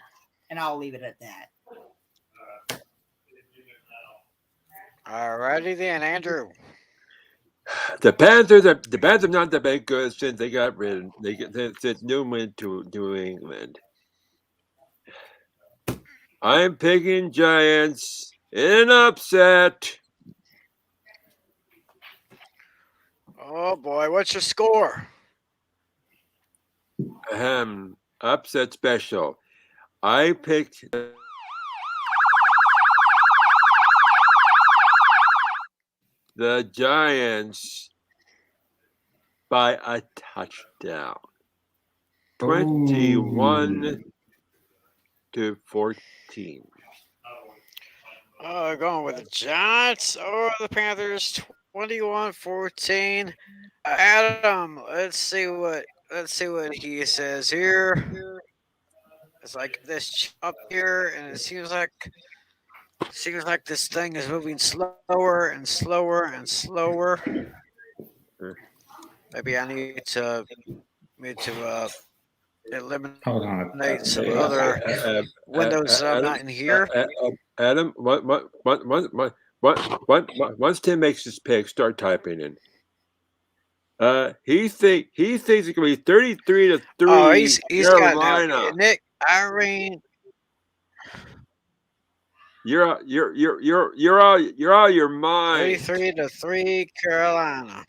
A: And I'll leave it at that.
B: All righty then, Andrew.
F: The Panthers have not been good since they got rid. Since Newman to New England. I'm picking Giants in an upset.
B: Oh boy, what's your score?
F: Upset special. I picked the Giants by a touchdown. 21-14.
B: Going with the Giants or the Panthers, 21-14. Adam, let's see what he says here. It's like this up here, and it seems like this thing is moving slower and slower and slower. Maybe I need to eliminate some other windows that I'm not in here.
F: Adam, once Tim makes his pick, start typing in. He thinks it's gonna be 33-3.
B: Oh, he's
F: Carolina.
B: got Nick, Irene.
F: You're out your mind.
B: 33-3 Carolina.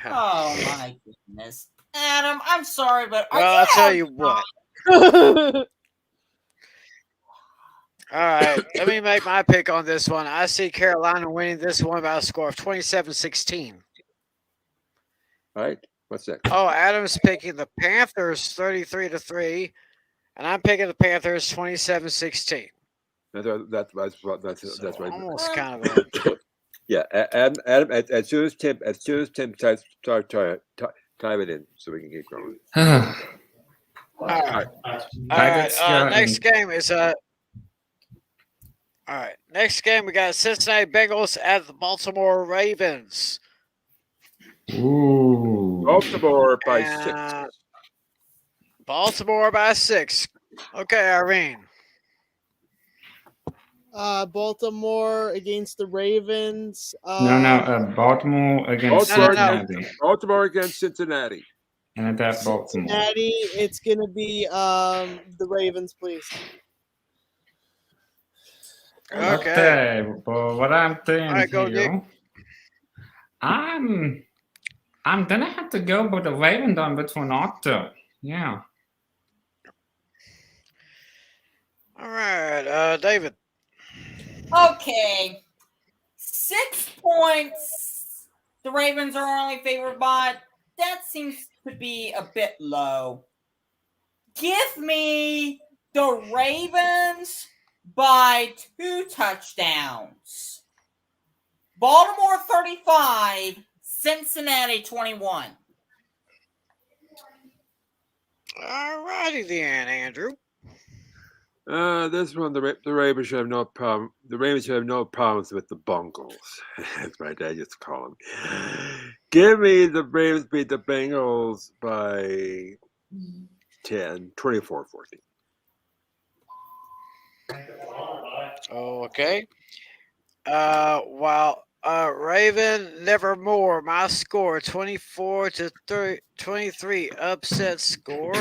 A: Oh my goodness. Adam, I'm sorry, but
B: Well, I'll tell you what. All right, let me make my pick on this one. I see Carolina winning this one by a score of 27-16.
F: All right, what's that?
B: Oh, Adam's picking the Panthers 33-3, and I'm picking the Panthers 27-16.
F: That's right.
B: Almost kind of a
F: Yeah, Adam. As soon as Tim starts type it in, so we can keep going.
B: All right. Next game is all right. Next game we got Cincinnati Bengals at the Baltimore Ravens.
G: Ooh.
F: Baltimore by
B: And
F: 6.
B: Baltimore by 6. Okay, Irene.
E: Baltimore against the Ravens.
G: No. Baltimore against Cincinnati.
F: Baltimore against Cincinnati.
G: And at that Baltimore.
E: Cincinnati, it's going to be the Ravens, please.
B: Okay.
G: Well, what I'm saying
B: All right, go,
G: here,
B: Nick.
G: I'm gonna have to go with the Ravens on this one also. Yeah.
B: All right, David.
A: Okay. 6 points. The Ravens are only favored by. That seems to be a bit low. Give me the Ravens by 2 touchdowns. Baltimore 35, Cincinnati 21.
B: All righty then, Andrew.
F: This one, the Ravens should have no problem. The Ravens should have no problems with the Bungles. That's my dad used to call them. Give me the Ravens beat the Bengals by 10, 24-14.
B: Okay. Raven Nevermore, my score 24-23 upset score.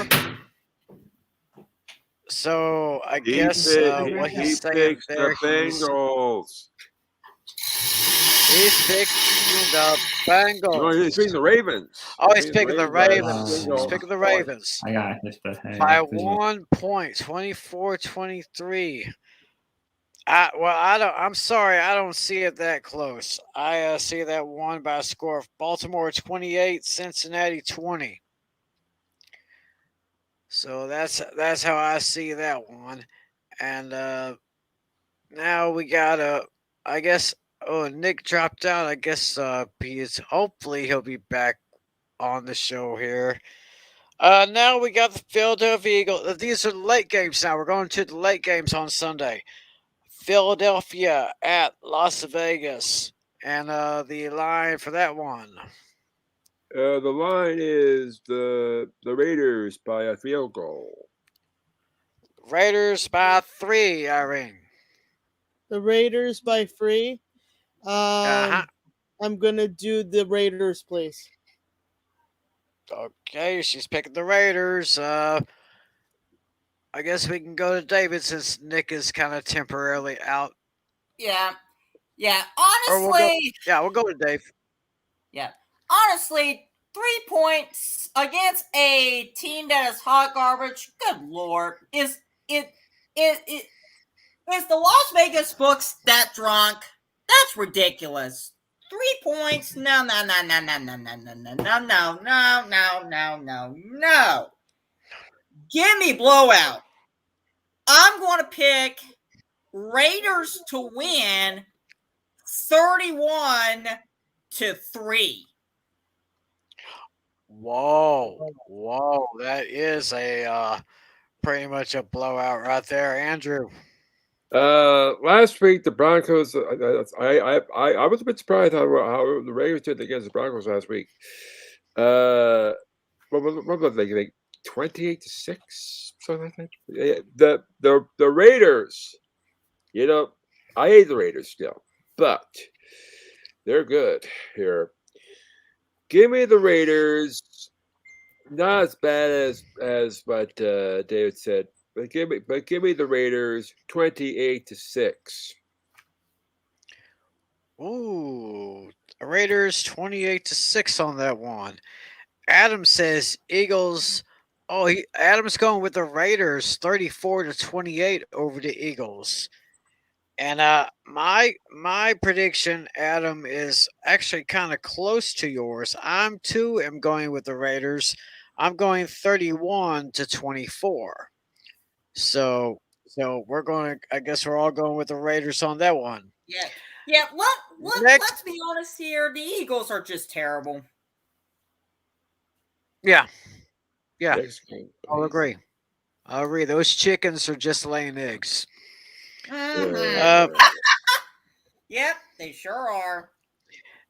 B: So I guess what he's saying there,
F: the Bengals.
B: He's picking the Bengals.
F: No, he's picking the Ravens.
B: Oh, he's picking the Ravens. He's picking the Ravens.
G: I got this, but hey,
B: By 1 point, 24-23. I'm sorry, I don't see it that close. I see that one by a score of Baltimore 28, Cincinnati 20. So that's how I see that one. And now we got I guess. Oh, Nick dropped out. I guess hopefully he'll be back on the show here. Now we got the Philadelphia Eagles. These are the late games now. We're going to the late games on Sunday. Philadelphia at Las Vegas. And the line for that one.
F: The line is the Raiders by a field goal.
B: Raiders by 3, Irene.
E: The Raiders by 3.
B: Uh-huh.
E: I'm going to do the Raiders, please.
B: Okay, she's picking the Raiders. I guess we can go to David since Nick is kind of temporarily out.
A: Yeah. Honestly.
B: We'll go to Dave.
A: Yeah. Honestly, 3 points against a team that is hot garbage. Good Lord. Is the Las Vegas books that drunk? That's ridiculous. 3 points? No. Give me blowout. I'm going to pick Raiders to win 31-3.
B: Whoa, that is a pretty much a blowout right there, Andrew.
F: Last week the Broncos. I was a bit surprised how the Raiders did against the Broncos last week. What was they like 28-6, something like that? The Raiders. You know, I hate the Raiders still, but they're good here. Give me the Raiders. Not as bad as what David said. But give me the Raiders 28-6.
B: Ooh, Raiders 28-6 on that one. Adam says Eagles. Oh, Adam's going with the Raiders 34-28 over the Eagles. And my prediction, Adam, is actually kind of close to yours. I'm too am going with the Raiders. I'm going 31-24. So we're going. I guess we're all going with the Raiders on that one.
A: Yeah. Let's be honest here. The Eagles are just terrible.
B: Yeah. I'll agree. Those chickens are just laying eggs.
A: Mm-hmm. Yep, they sure are.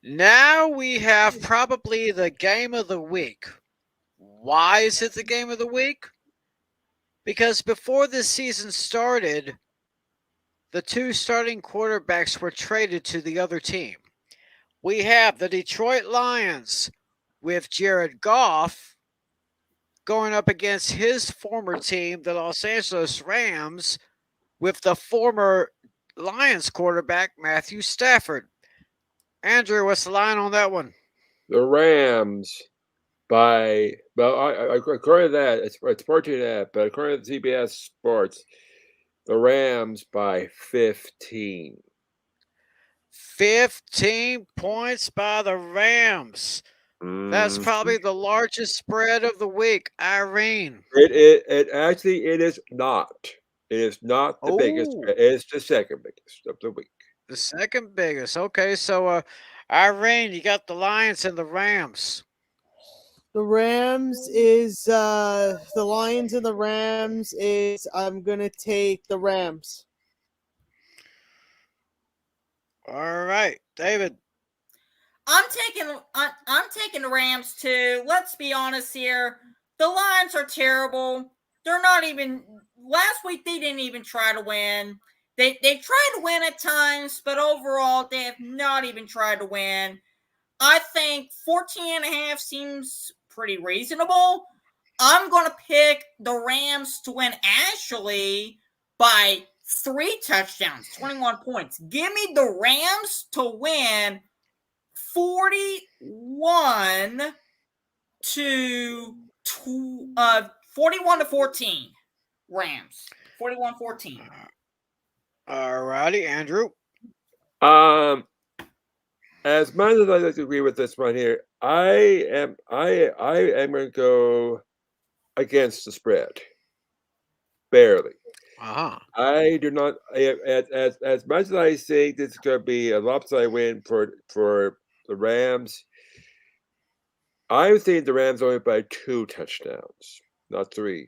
B: Now we have probably the game of the week. Why is it the game of the week? Because before this season started, the two starting quarterbacks were traded to the other team. We have the Detroit Lions with Jared Goff going up against his former team, the Los Angeles Rams, with the former Lions quarterback, Matthew Stafford. Andrew, what's the line on that one?
F: The Rams by, well, according to that, it's 14.5, but according to CBS Sports, the Rams by 15.
B: 15 points by the Rams. That's probably the largest spread of the week. Irene.
F: It actually is not. It is not the biggest.
B: Oh.
F: It's the second biggest of the week.
B: The second biggest. Okay, so Irene, you got the Lions and the Rams.
E: The Rams is the Lions and the Rams is I'm gonna take the Rams.
B: All right, David.
A: I'm taking the Rams too. Let's be honest here. The Lions are terrible. They're not even last week they didn't even try to win. They tried to win at times, but overall they have not even tried to win. I think 14.5 seems pretty reasonable. I'm going to pick the Rams to win actually by 3 touchdowns, 21 points. Give me the Rams to win 41 to 14. Rams. 41-14.
B: All righty, Andrew.
F: As much as I disagree with this one here, I am going to go against the spread. Barely. I do not. As much as I think this is going to be a lopsided win for the Rams, I'm saying the Rams only by 2 touchdowns, not 3.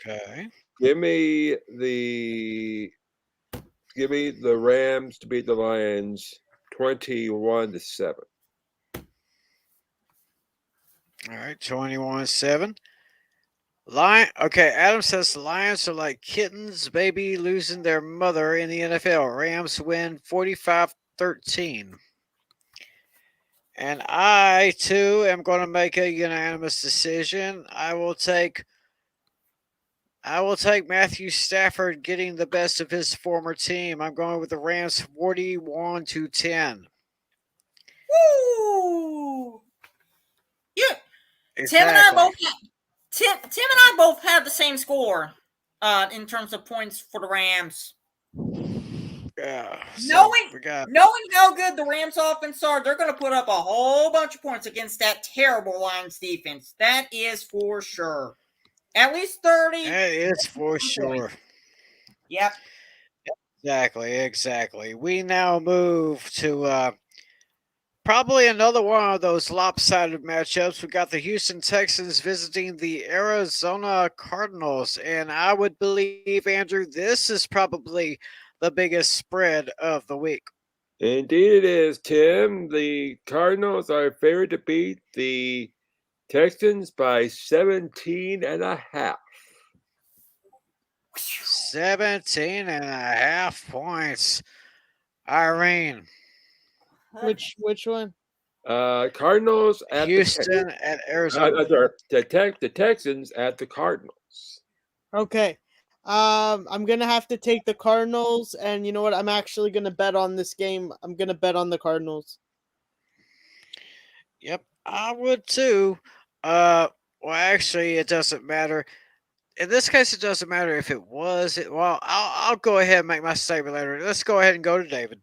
B: Okay.
F: Give me the Rams to beat the Lions 21-7.
B: All right, 21-7. Okay, Adam says the Lions are like kittens, baby losing their mother in the NFL. Rams win 45-13. And I, too, am going to make a unanimous decision. I will take Matthew Stafford getting the best of his former team. I'm going with the Rams 41-10.
A: Woo! Yeah.
B: Exactly.
A: Tim and I both have the same score in terms of points for the Rams.
B: Yeah.
A: Knowing how good the Rams offense are, they're going to put up a whole bunch of points against that terrible Lions defense. That is for sure. At least 30.
B: That is for sure.
A: Yep.
B: Exactly. We now move to probably another one of those lopsided matchups. We got the Houston Texans visiting the Arizona Cardinals. And I would believe, Andrew, this is probably the biggest spread of the week.
F: Indeed it is, Tim. The Cardinals are favored to beat the Texans by 17.5.
B: 17.5 points. Irene.
E: Which one?
F: Cardinals at
B: Houston at Arizona.
F: The Texans at the Cardinals.
E: Okay. I'm gonna have to take the Cardinals, and you know what? I'm actually gonna bet on this game. I'm gonna bet on the Cardinals.
B: Yep, I would too. Well, actually, it doesn't matter. In this case, it doesn't matter if it was. Well, I'll go ahead and make my statement later. Let's go ahead and go to David.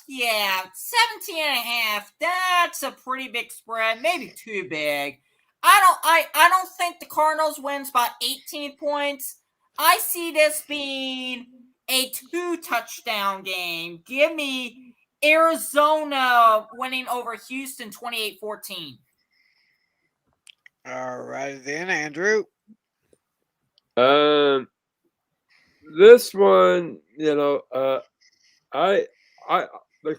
A: Yeah, 17.5. That's a pretty big spread, maybe too big. I don't think the Cardinals wins by 18 points. I see this being a 2-touchdown game. Give me Arizona winning over Houston 28-14.
B: All right, then, Andrew.
F: This one, the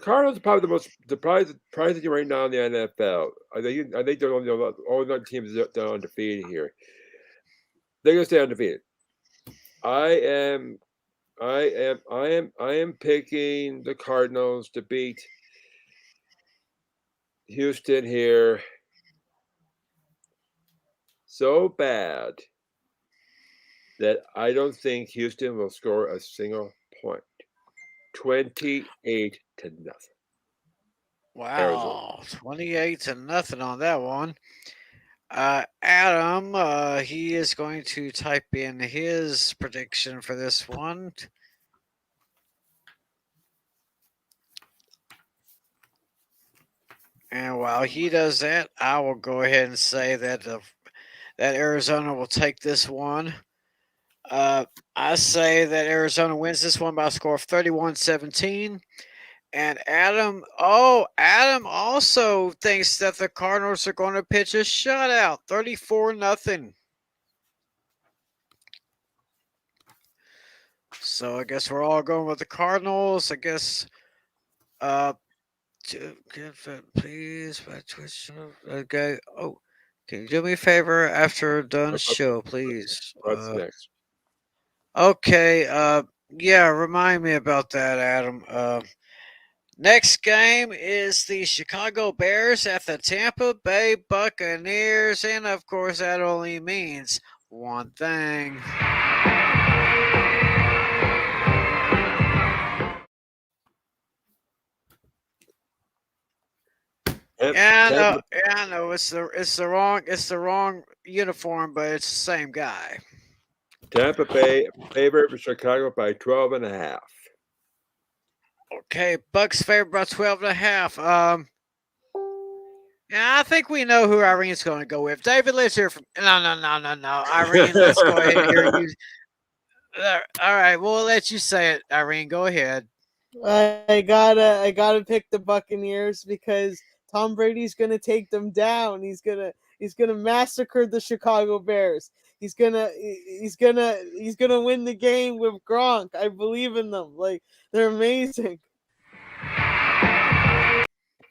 F: Cardinals are probably the most surprising right now in the NFL. I think they're all the teams that are undefeated here. They're gonna stay undefeated. I am am picking the Cardinals to beat Houston here so bad that I don't think Houston will score a single point. 28 to nothing. Arizona.
B: Wow, 28-0 on that one. Adam, he is going to type in his prediction for this one. And while he does that, I will go ahead and say that that Arizona will take this one. I say that Arizona wins this one by a score of 31-17. And Adam also thinks that the Cardinals are going to pitch a shutout, 34-0. So I guess we're all going with the Cardinals. I guess please by Twitch. Okay. Oh, can you do me a favor after we're done show, please?
F: What's next?
B: Okay. Yeah, remind me about that, Adam. Next game is the Chicago Bears at the Tampa Bay Buccaneers, and of course that only means one thing. Yeah, I know it's the wrong uniform, but it's the same guy.
F: Tampa Bay favorite for Chicago by 12.5.
B: Okay, Bucks favored by 12.5. Yeah, I think we know who Irene's going to go with. David, let's hear from. No. Irene, let's go ahead and hear you. All right, we'll let you say it, Irene. Go ahead.
E: I gotta pick the Buccaneers because Tom Brady's gonna take them down. He's gonna massacre the Chicago Bears. He's gonna win the game with Gronk. I believe in them. Like, they're amazing.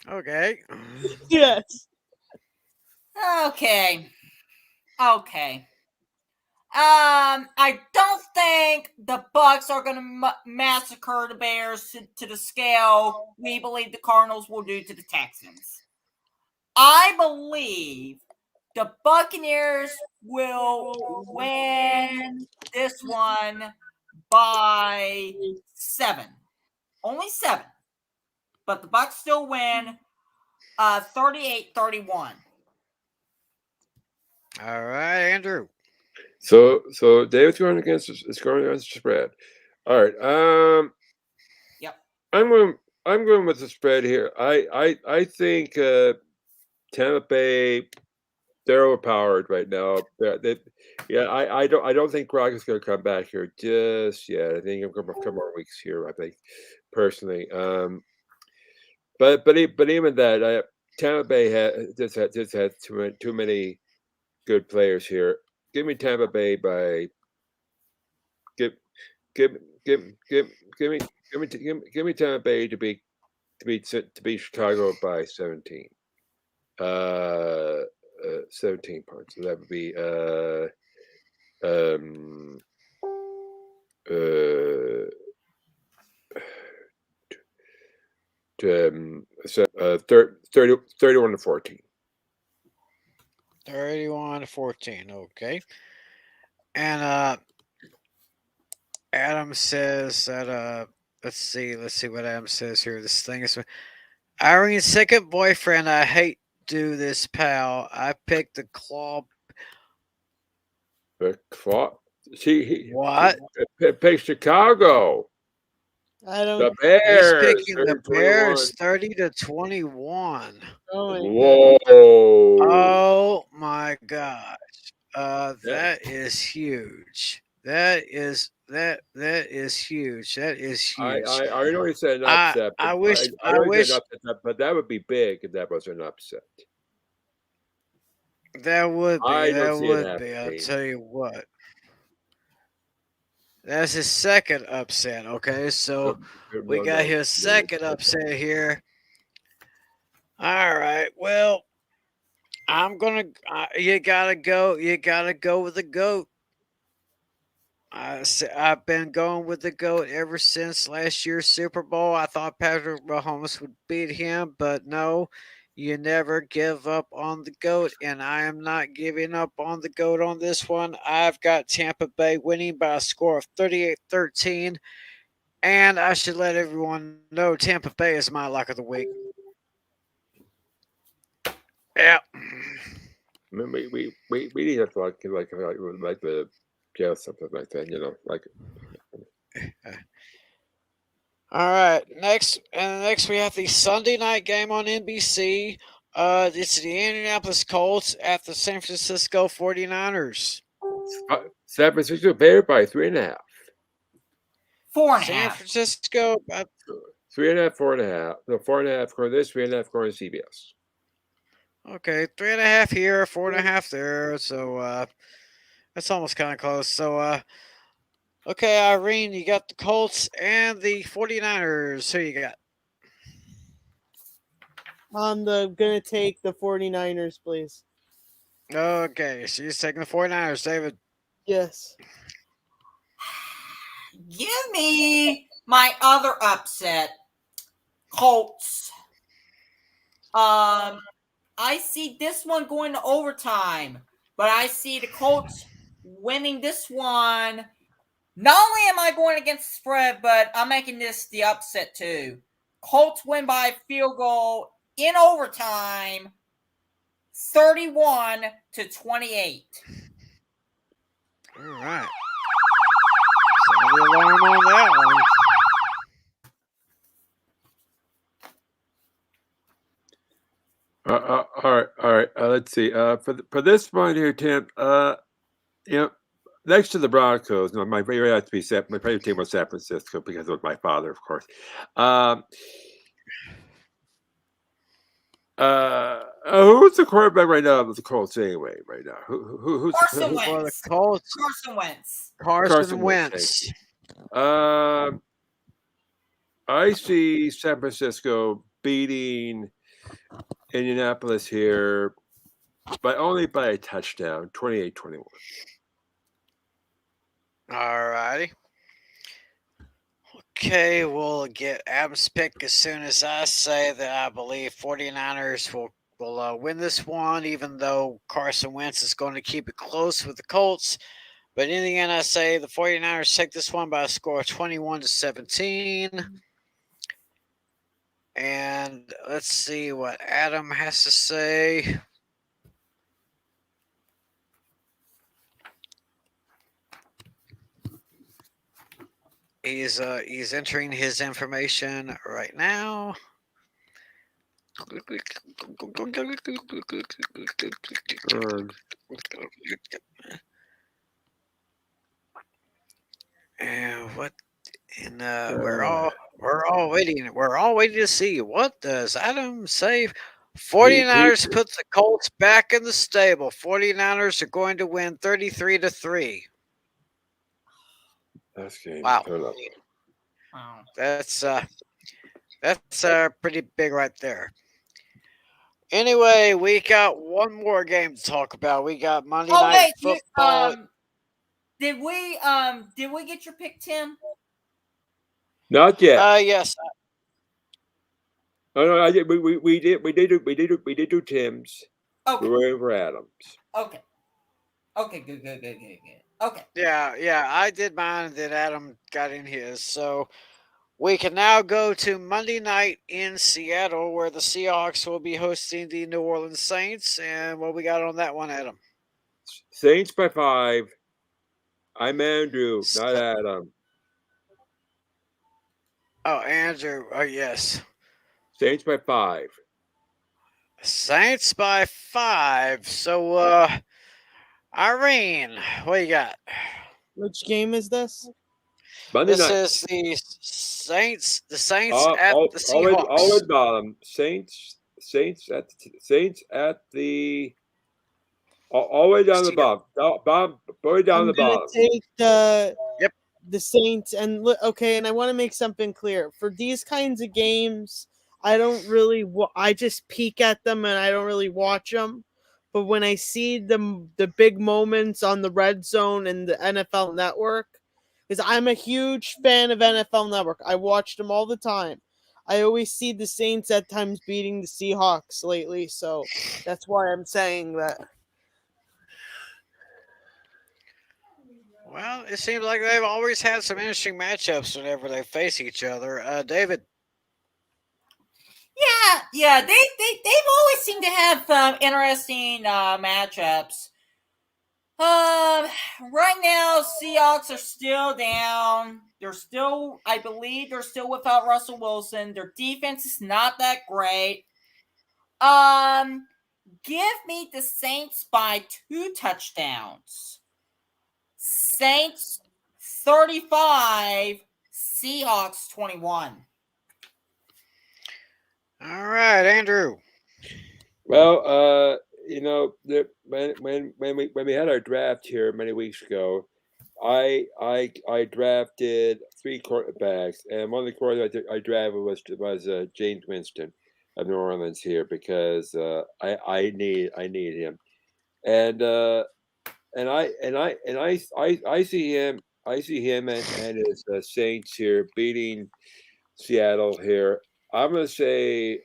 B: Okay.
E: Yes.
A: Okay. I don't think the Bucks are going to massacre the Bears to the scale we believe the Cardinals will do to the Texans. I believe the Buccaneers will win this one by 7. Only 7. But the Bucks still win 38-31.
B: All right, Andrew.
F: So David's going against the spread. All right.
A: Yep.
F: I'm going with the spread here. I think Tampa Bay, they're overpowered right now. I don't think Gronk is going to come back here just yet. I think I'm going to come more weeks here. I think personally. But even that, Tampa Bay just had too many good players here. Give me Tampa Bay by give me Tampa Bay to beat Chicago by 17. 17 points. So that would be 31-14.
B: 31-14. Okay. And Adam says that let's see what Adam says here. This thing is Irene's second boyfriend. I hate do this, pal. I picked the claw.
F: The claw.
B: What?
F: Pick Chicago.
E: I don't.
F: The Bears.
B: He's picking the Bears 30-21.
E: Oh my
F: Whoa!
B: Oh my gosh. That is huge. That is huge. That is huge.
F: I already said an upset.
B: I wish.
F: But that would be big if that was an upset.
B: That would be. I'll
F: happening.
B: tell you what. That's his second upset. Okay, so we got his second upset here. All right. Well, I'm gonna. You gotta go. You gotta go with the GOAT. I've been going with the GOAT ever since last year's Super Bowl. I thought Patrick Mahomes would beat him, but no, you never give up on the GOAT, and I am not giving up on the GOAT on this one. I've got Tampa Bay winning by a score of 38-13, and I should let everyone know Tampa Bay is my lock of the week. Yeah.
F: I mean, we need to like the something like that, like.
B: All right. Next we have the Sunday night game on NBC. It's the Indianapolis Colts at the San Francisco 49ers.
F: San Francisco favored by 3.5.
A: 4.5.
B: San Francisco
F: 3.5, 4.5. No, 4.5 according to this, 3.5 according to CBS.
B: Okay, 3.5 here, 4.5 there. So that's almost kind of close. So okay, Irene, you got the Colts and the 49ers. Who you got?
E: I'm gonna take the 49ers, please.
B: Okay, so you're taking the 49ers, David.
E: Yes.
A: Give me my other upset, Colts. I see this one going to overtime, but I see the Colts winning this one. Not only am I going against the spread, but I'm making this the upset too. Colts win by field goal in overtime, 31-28.
B: All right. Sound the alarm on that one.
F: All right. Let's see. For this one here, Tim. Next to the Broncos, my favorite has to be my favorite team was San Francisco because of my father, of course. Who's the quarterback right now of the Colts anyway? Right now, who's
A: Carson
B: For the
A: Wentz.
B: Colts,
A: Carson Wentz.
B: Carson Wentz.
F: I see San Francisco beating Indianapolis here, but only by a touchdown, 28-21.
B: All righty. Okay, we'll get Adam's pick as soon as I say that I believe 49ers will win this one, even though Carson Wentz is going to keep it close with the Colts. But in the end, I say the 49ers take this one by a score of 21-17. And let's see what Adam has to say. He's entering his information right now. And what? And we're all waiting. We're all waiting to see what does Adam say. 49ers put the Colts back in the stable. 49ers are going to win 33-3.
F: That's game.
B: Wow.
A: Wow.
B: That's pretty big right there. Anyway, we got one more game to talk about. We got Monday Night Football.
A: Did we get your pick, Tim?
F: Not yet.
B: Yes.
F: Oh no, I did. We did do Tim's.
A: Okay.
F: We were over Adams.
A: Okay. Okay. Good. Okay.
B: Yeah. I did mine, and then Adam got in his. So we can now go to Monday night in Seattle, where the Seahawks will be hosting the New Orleans Saints. And what we got on that one, Adam?
F: Saints by 5. I'm Andrew, not Adam.
B: Oh, Andrew. Oh, yes.
F: Saints by 5.
B: Saints by 5. So, Irene, what you got?
E: Which game is this?
F: Monday
B: This
F: night.
B: is the Saints. The Saints
F: All
B: at the Seahawks.
F: all at bottom. Saints at the all the way down the bottom. All the way down
E: I'm
F: the
E: gonna
F: bottom.
E: take the Saints and and I want to make something clear for these kinds of games. I don't really. I just peek at them and I don't really watch them. But when I see the big moments on the Red Zone and the NFL Network, because I'm a huge fan of NFL Network. I watch them all the time. I always see the Saints at times beating the Seahawks lately, so that's why I'm saying that.
B: Well, it seems like they've always had some interesting matchups whenever they face each other. David.
A: Yeah. They've always seemed to have interesting matchups. Right now, Seahawks are still down. I believe they're still without Russell Wilson. Their defense is not that great. Give me the Saints by 2 touchdowns. Saints 35, Seahawks 21.
B: All right, Andrew.
F: Well, when we had our draft here many weeks ago, I drafted 3 quarterbacks, and one of the quarterbacks I drafted was James Winston of New Orleans here because I need him, and I see him and his Saints here beating Seattle here. I'm gonna say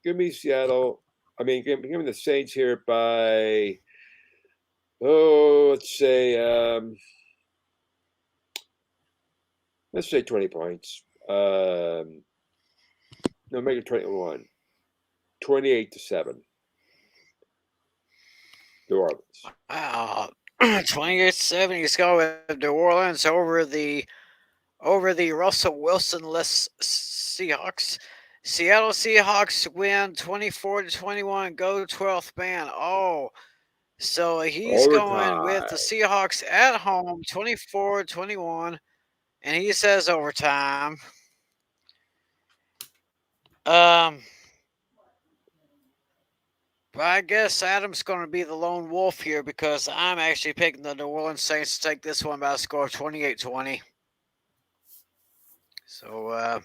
F: give me Seattle. I mean, give me the Saints here by let's say 20 points. No, make it 21. 28-7. New Orleans.
B: Wow. 28-7. He's going with New Orleans over the Russell Wilson-less Seahawks. Seattle Seahawks win 24-21. Go 12th man. Oh, so he's going with the Seahawks at home 24-21, and he says overtime. But I guess Adam's going to be the lone wolf here because I'm actually picking the New Orleans Saints to take this one by a score of 28-20. So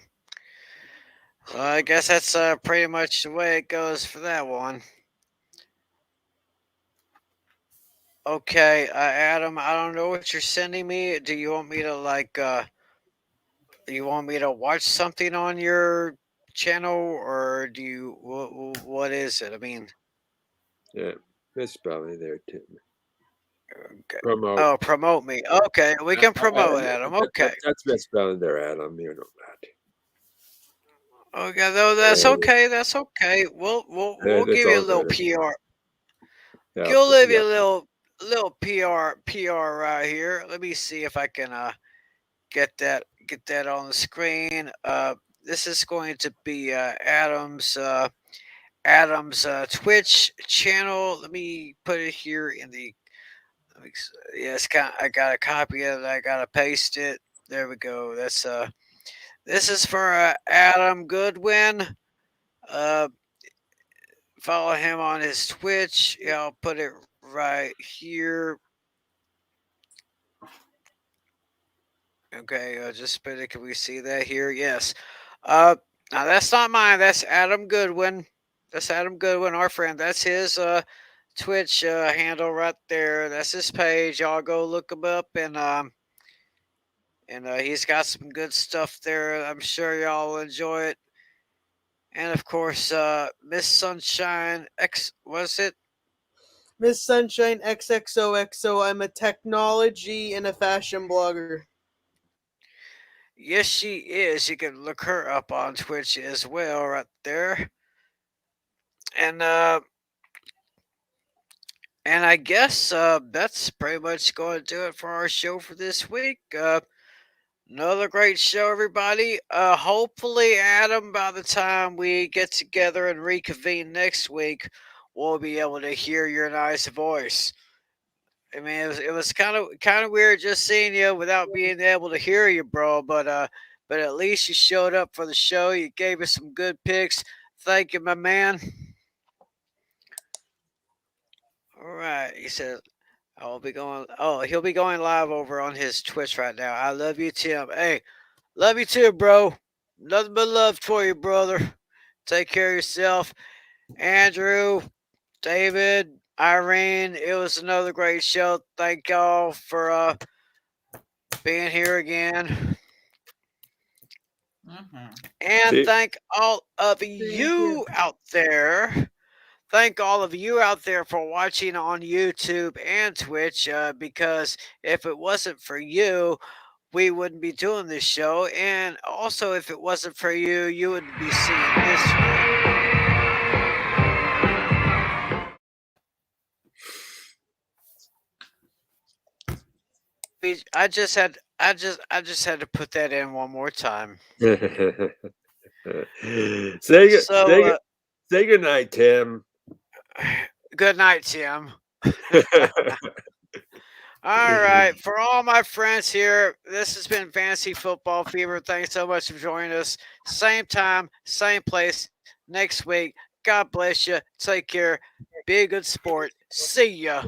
B: I guess that's pretty much the way it goes for that one. Okay, Adam, I don't know what you're sending me. Do you want me to you want me to watch something on your channel, or do you what is it? I mean,
F: yeah, misspelling there, Tim.
B: Okay.
F: Promote.
B: Oh, promote me. Okay, we can promote Adam. Okay.
F: That's misspelling there, Adam. You know that.
B: Okay, though that's okay. That's okay. We'll give you a little PR.
F: Yeah,
B: We'll give you a little PR right here. Let me see if I can get that on the screen. This is going to be Adam's Twitch channel. Let me put it here in the. Yes, I got to copy it. I got to paste it. There we go. That's This is for Adam Goodwin. Follow him on his Twitch. Yeah, I'll put it right here. Okay, just put it. Can we see that here? Yes. Now that's not mine. That's Adam Goodwin. That's Adam Goodwin, our friend. That's his Twitch handle right there. That's his page. Y'all go look him up, and he's got some good stuff there. I'm sure y'all will enjoy it. And of course, Miss Sunshine was it?
E: Miss Sunshine XXOXO. I'm a technology and a fashion blogger.
B: Yes, she is. You can look her up on Twitch as well, right there. And I guess that's pretty much going to do it for our show for this week. Another great show, everybody. Hopefully, Adam, by the time we get together and reconvene next week, we'll be able to hear your nice voice. I mean, it was kind of weird just seeing you without being able to hear you, bro. But at least you showed up for the show. You gave us some good picks. Thank you, my man. All right, he said. He'll be going live over on his Twitch right now. I love you, Tim. Hey, love you too, bro. Nothing but love for you, brother. Take care of yourself. Andrew, David, Irene, it was another great show. Thank y'all for being here again.
A: Mhm.
B: And
F: See-
B: thank all of you out there. Thank all of you out there for watching on YouTube and Twitch, because if it wasn't for you, we wouldn't be doing this show. And also, if it wasn't for you, you wouldn't be seeing this show. I just had to put that in one more time.
F: Say
B: So,
F: good night, Tim.
B: good night, Tim. All right. For all my friends here, this has been Fantasy Football Fever. Thanks so much for joining us. Same time, same place next week. God bless you. Take care. Be a good sport. See ya.